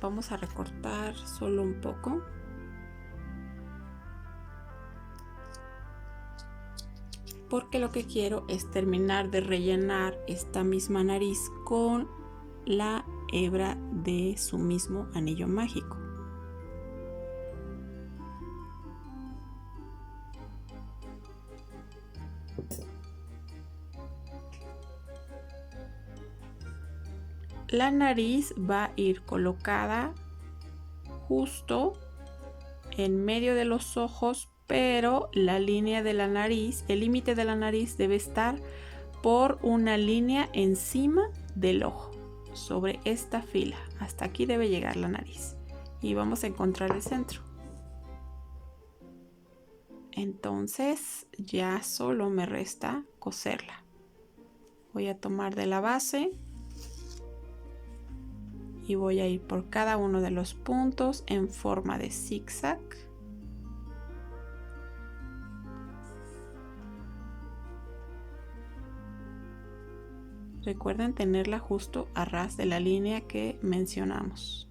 Vamos a recortar solo un poco. Porque lo que quiero es terminar de rellenar esta misma nariz con la hebra de su mismo anillo mágico. La nariz va a ir colocada justo en medio de los ojos, pero la línea de la nariz, el límite de la nariz debe estar por una línea encima del ojo, sobre esta fila. Hasta aquí debe llegar la nariz y vamos a encontrar el centro. Entonces ya solo me resta coserla. Voy a tomar de la base y voy a ir por cada uno de los puntos en forma de zigzag. Recuerden tenerla justo a ras de la línea que mencionamos.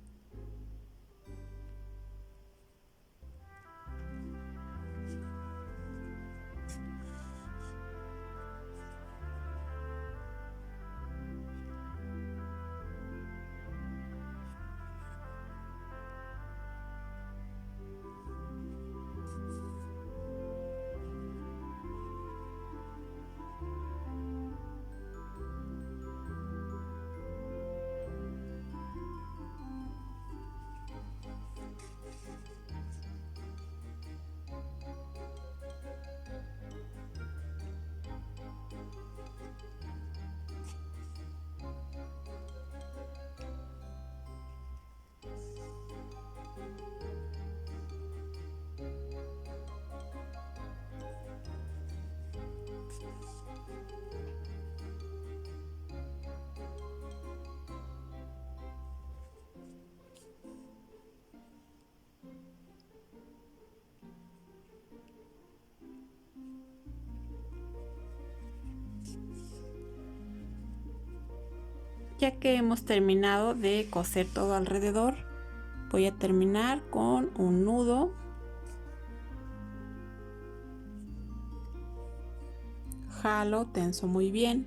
ya que hemos terminado de coser todo alrededor, voy a terminar con un nudo. Jalo, tenso muy bien.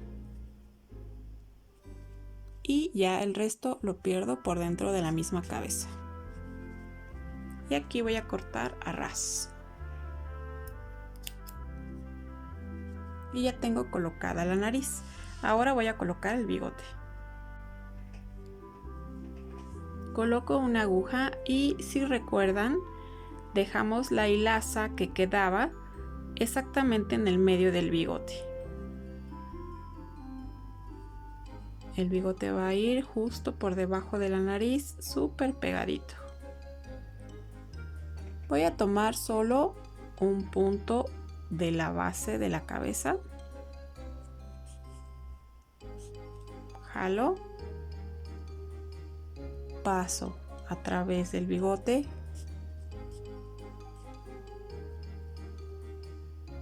Y ya el resto lo pierdo por dentro de la misma cabeza. Y aquí voy a cortar a ras. Y ya tengo colocada la nariz. Ahora voy a colocar el bigote. Coloco una aguja y, si recuerdan, dejamos la hilaza que quedaba exactamente en el medio del bigote. El bigote va a ir justo por debajo de la nariz, súper pegadito. Voy a tomar solo un punto de la base de la cabeza. Jalo. Paso a través del bigote.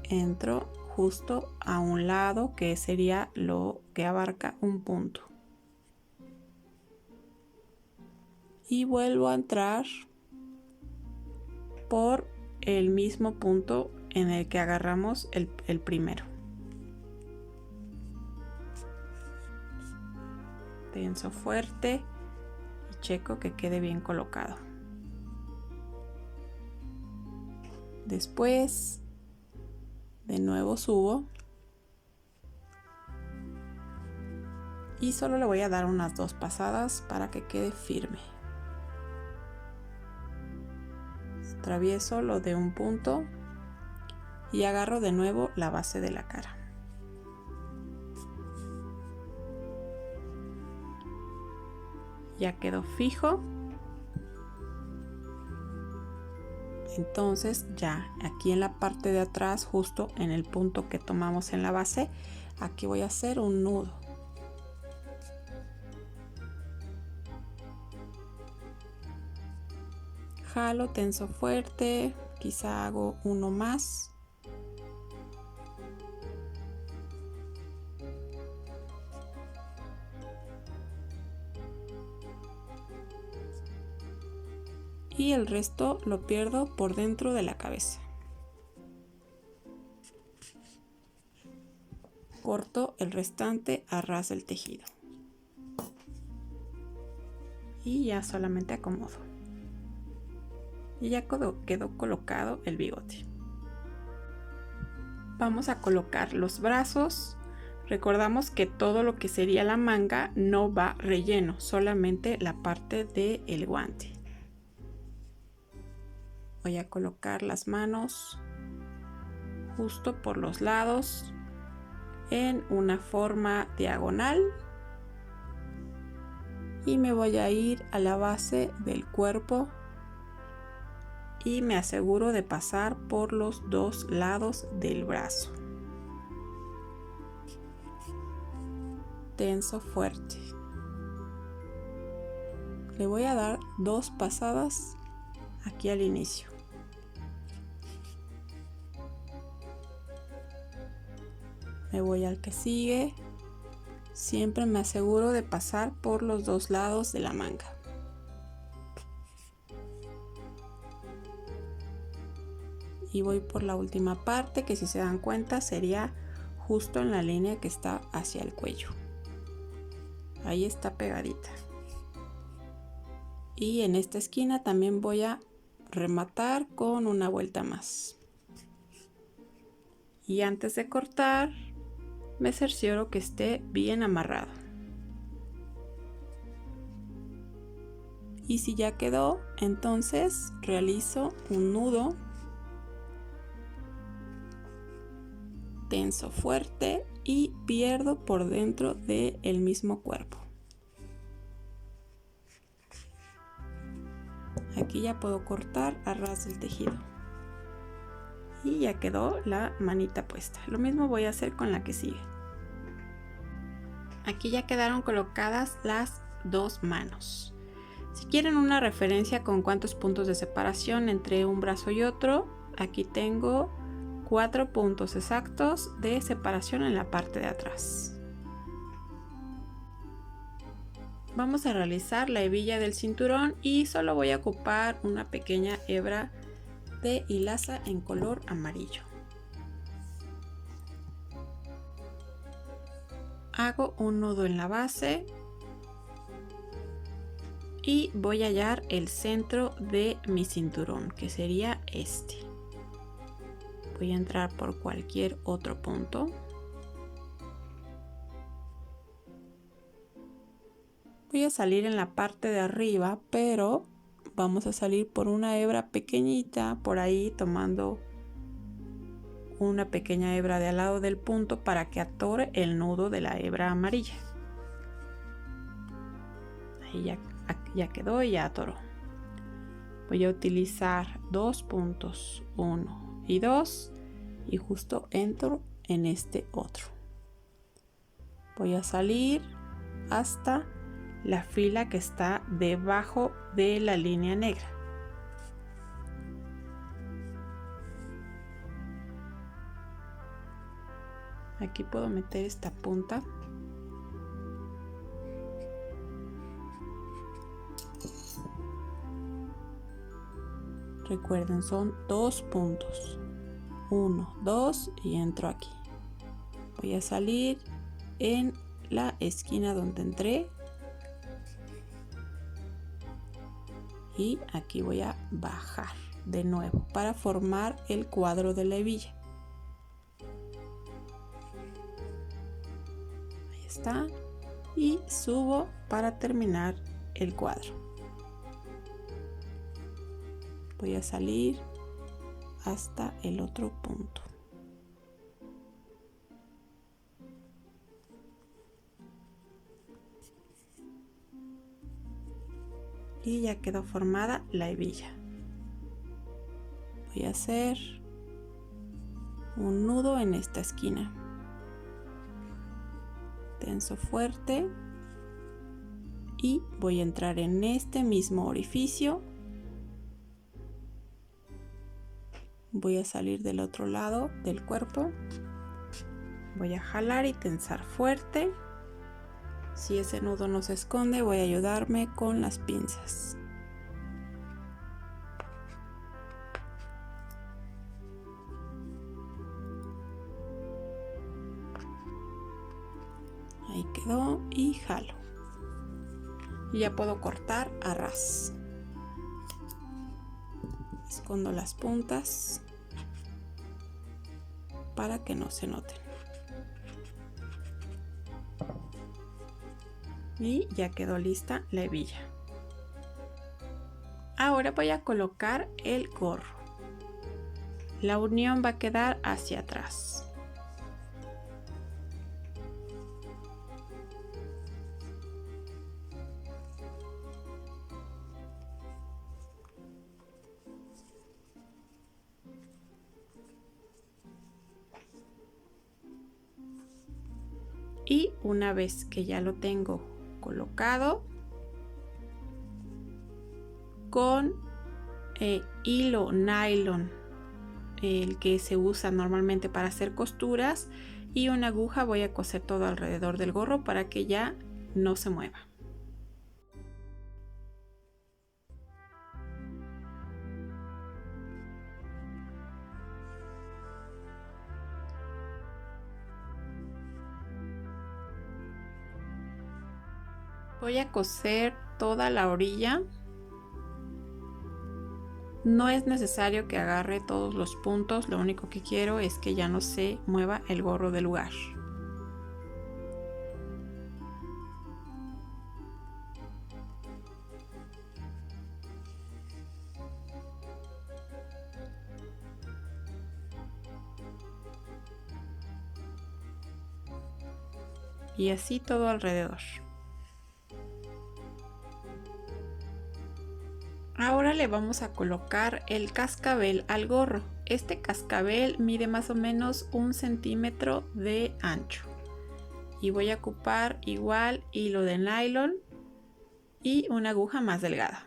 Entro justo a un lado, que sería lo que abarca un punto. Y vuelvo a entrar por el mismo punto en el que agarramos el primero. Tenso fuerte y checo que quede bien colocado. Después, de nuevo subo y solo le voy a dar unas 2 pasadas para que quede firme. Atravieso lo de un punto y agarro de nuevo la base de la cara. Ya quedó fijo. Entonces ya aquí en la parte de atrás, justo en el punto que tomamos en la base, aquí voy a hacer un nudo. Jalo, tenso fuerte, quizá hago uno más. Y el resto lo pierdo por dentro de la cabeza. Corto el restante a ras del tejido. Y ya solamente acomodo. Y ya quedó colocado el bigote. Vamos a colocar los brazos. Recordamos que todo lo que sería la manga no va relleno, solamente la parte del guante. Voy a colocar las manos justo por los lados en una forma diagonal y me voy a ir a la base del cuerpo y me aseguro de pasar por los 2 lados del brazo. Tenso fuerte. Le voy a dar 2 pasadas aquí al inicio. Me voy al que sigue. Siempre me aseguro de pasar por los 2 lados de la manga. Y voy por la última parte, que si se dan cuenta sería justo en la línea que está hacia el cuello. Ahí está pegadita. Y en esta esquina también voy a rematar con una vuelta más. Y antes de cortar, me cercioro que esté bien amarrado. Y si ya quedó, entonces realizo un nudo. Tenso fuerte y pierdo por dentro del mismo cuerpo. Aquí ya puedo cortar a ras del tejido. Y ya quedó la manita puesta. Lo mismo voy a hacer con la que sigue. Aquí ya quedaron colocadas las 2 manos. Si quieren una referencia con cuántos puntos de separación entre un brazo y otro, aquí tengo 4 puntos exactos de separación en la parte de atrás. Vamos a realizar la hebilla del cinturón y solo voy a ocupar una pequeña hebra de hilaza en color amarillo. Hago un nudo en la base y voy a hallar el centro de mi cinturón, que sería este. Voy a entrar por cualquier otro punto. Voy a salir en la parte de arriba, pero vamos a salir por una hebra pequeñita por ahí, tomando una pequeña hebra de al lado del punto para que atore el nudo de la hebra amarilla. Ahí ya quedó y ya atoró. Voy a utilizar dos puntos, 1 y 2, y justo entro en este otro. Voy a salir hasta la fila que está debajo de la línea negra. Aquí puedo meter esta punta. Recuerden, son 2 puntos. 1, 2 y entro aquí. Voy a salir en la esquina donde entré. Y aquí voy a bajar de nuevo para formar el cuadro de la hebilla. Ahí está. Y subo para terminar el cuadro. Voy a salir hasta el otro punto. Y ya quedó formada la hebilla. Voy a hacer un nudo en esta esquina. Tenso fuerte. Y voy a entrar en este mismo orificio. Voy a salir del otro lado del cuerpo. Voy a jalar y tensar fuerte. Si ese nudo no se esconde, voy a ayudarme con las pinzas. Ahí quedó y jalo. Y ya puedo cortar a ras. Escondo las puntas para que no se noten. Y ya quedó lista la hebilla. Ahora voy a colocar el gorro. La unión va a quedar hacia atrás. Y una vez que ya lo tengo colocado, con hilo nylon, el que se usa normalmente para hacer costuras, y una aguja, voy a coser todo alrededor del gorro para que ya no se mueva. Voy a coser toda la orilla. No es necesario que agarre todos los puntos, lo único que quiero es que ya no se mueva el gorro del lugar. Y así todo alrededor. Ahora le vamos a colocar el cascabel al gorro. Este cascabel mide más o menos 1 centímetro de ancho. Y voy a ocupar igual hilo de nylon y una aguja más delgada.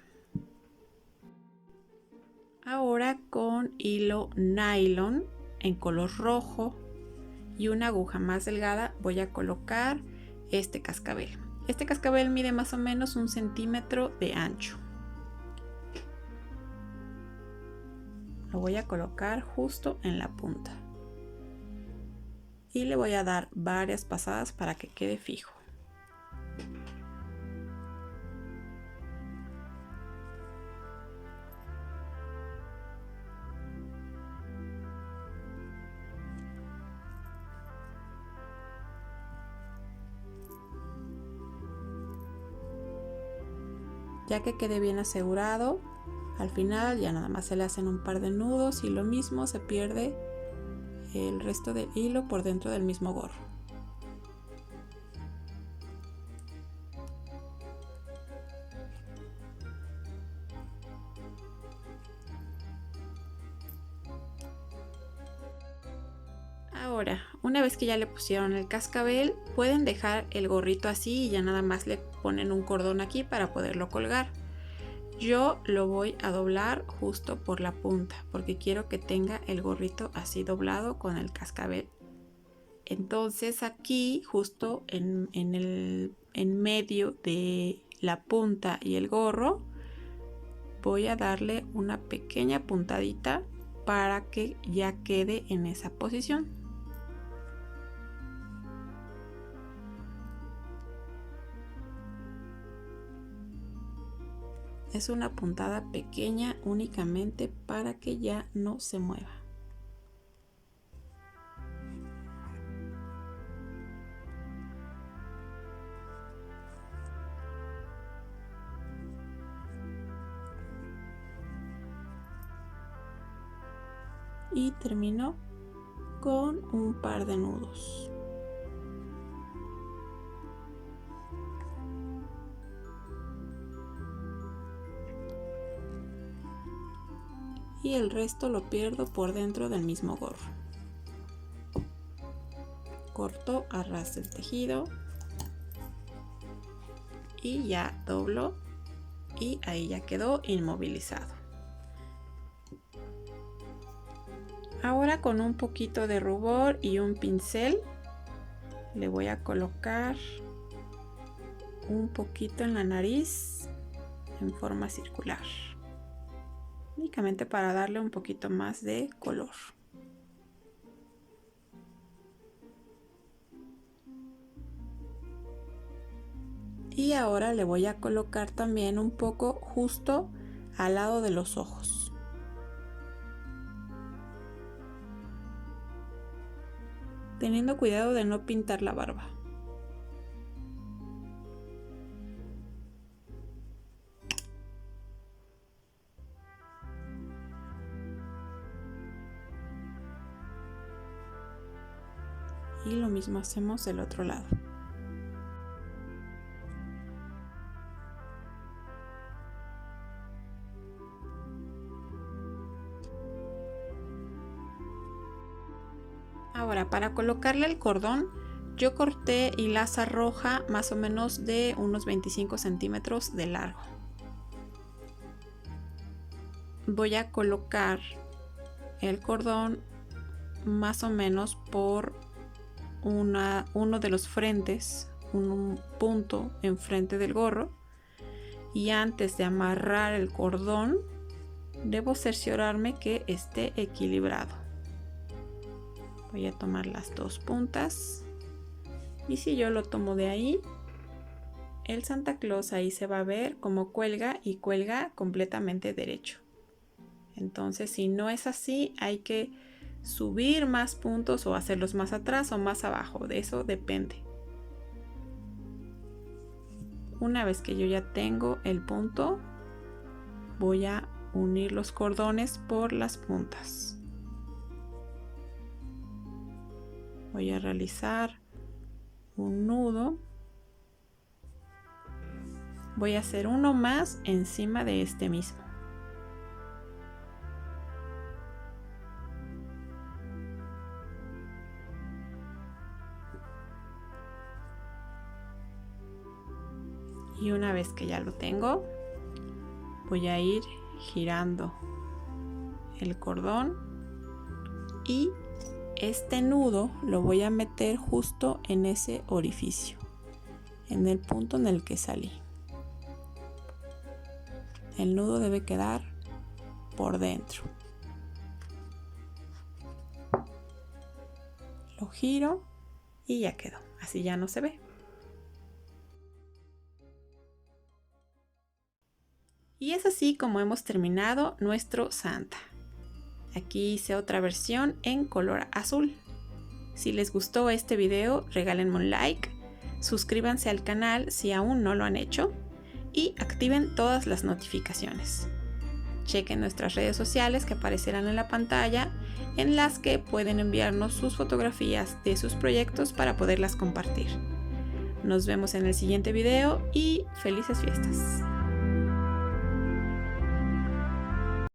Ahora con hilo nylon en color rojo y una aguja más delgada voy a colocar este cascabel. Este cascabel mide más o menos 1 centímetro de ancho. Lo voy a colocar justo en la punta. Y le voy a dar varias pasadas para que quede fijo. Ya que quede bien asegurado, al final ya nada más se le hacen un par de nudos y lo mismo se pierde el resto del hilo por dentro del mismo gorro. Ahora, una vez que ya le pusieron el cascabel, pueden dejar el gorrito así y ya nada más le ponen un cordón aquí para poderlo colgar. Yo lo voy a doblar justo por la punta porque quiero que tenga el gorrito así doblado con el cascabel. Entonces aquí justo en medio de la punta y el gorro voy a darle una pequeña puntadita para que ya quede en esa posición. Es una puntada pequeña únicamente para que ya no se mueva. Y termino con un par de nudos. Y el resto lo pierdo por dentro del mismo gorro. Corto a ras del tejido y ya doblo y ahí ya quedó inmovilizado. Ahora con un poquito de rubor y un pincel le voy a colocar un poquito en la nariz en forma circular, únicamente para darle un poquito más de color. Y ahora le voy a colocar también un poco justo al lado de los ojos. Teniendo cuidado de no pintar la barba. Y lo mismo hacemos del otro lado. Ahora, para colocarle el cordón, yo corté hilaza roja más o menos de unos 25 centímetros de largo. Voy a colocar el cordón más o menos por uno de los frentes, un punto enfrente del gorro, y antes de amarrar el cordón debo cerciorarme que esté equilibrado. Voy a tomar las dos puntas y si yo lo tomo de ahí, el Santa Claus ahí se va a ver cómo cuelga y cuelga completamente derecho. Entonces si no es así, hay que subir más puntos o hacerlos más atrás o más abajo, de eso depende. Una vez que yo ya tengo el punto, voy a unir los cordones por las puntas. Voy a realizar un nudo. Voy a hacer uno más encima de este mismo. Y una vez que ya lo tengo, voy a ir girando el cordón y este nudo lo voy a meter justo en ese orificio. en el punto en el que salí. El nudo debe quedar por dentro. Lo giro y ya quedó. Así ya no se ve. Y es así como hemos terminado nuestro Santa. Aquí hice otra versión en color azul. Si les gustó este video, regálenme un like, suscríbanse al canal si aún no lo han hecho y activen todas las notificaciones. Chequen nuestras redes sociales que aparecerán en la pantalla, en las que pueden enviarnos sus fotografías de sus proyectos para poderlas compartir. Nos vemos en el siguiente video y felices fiestas.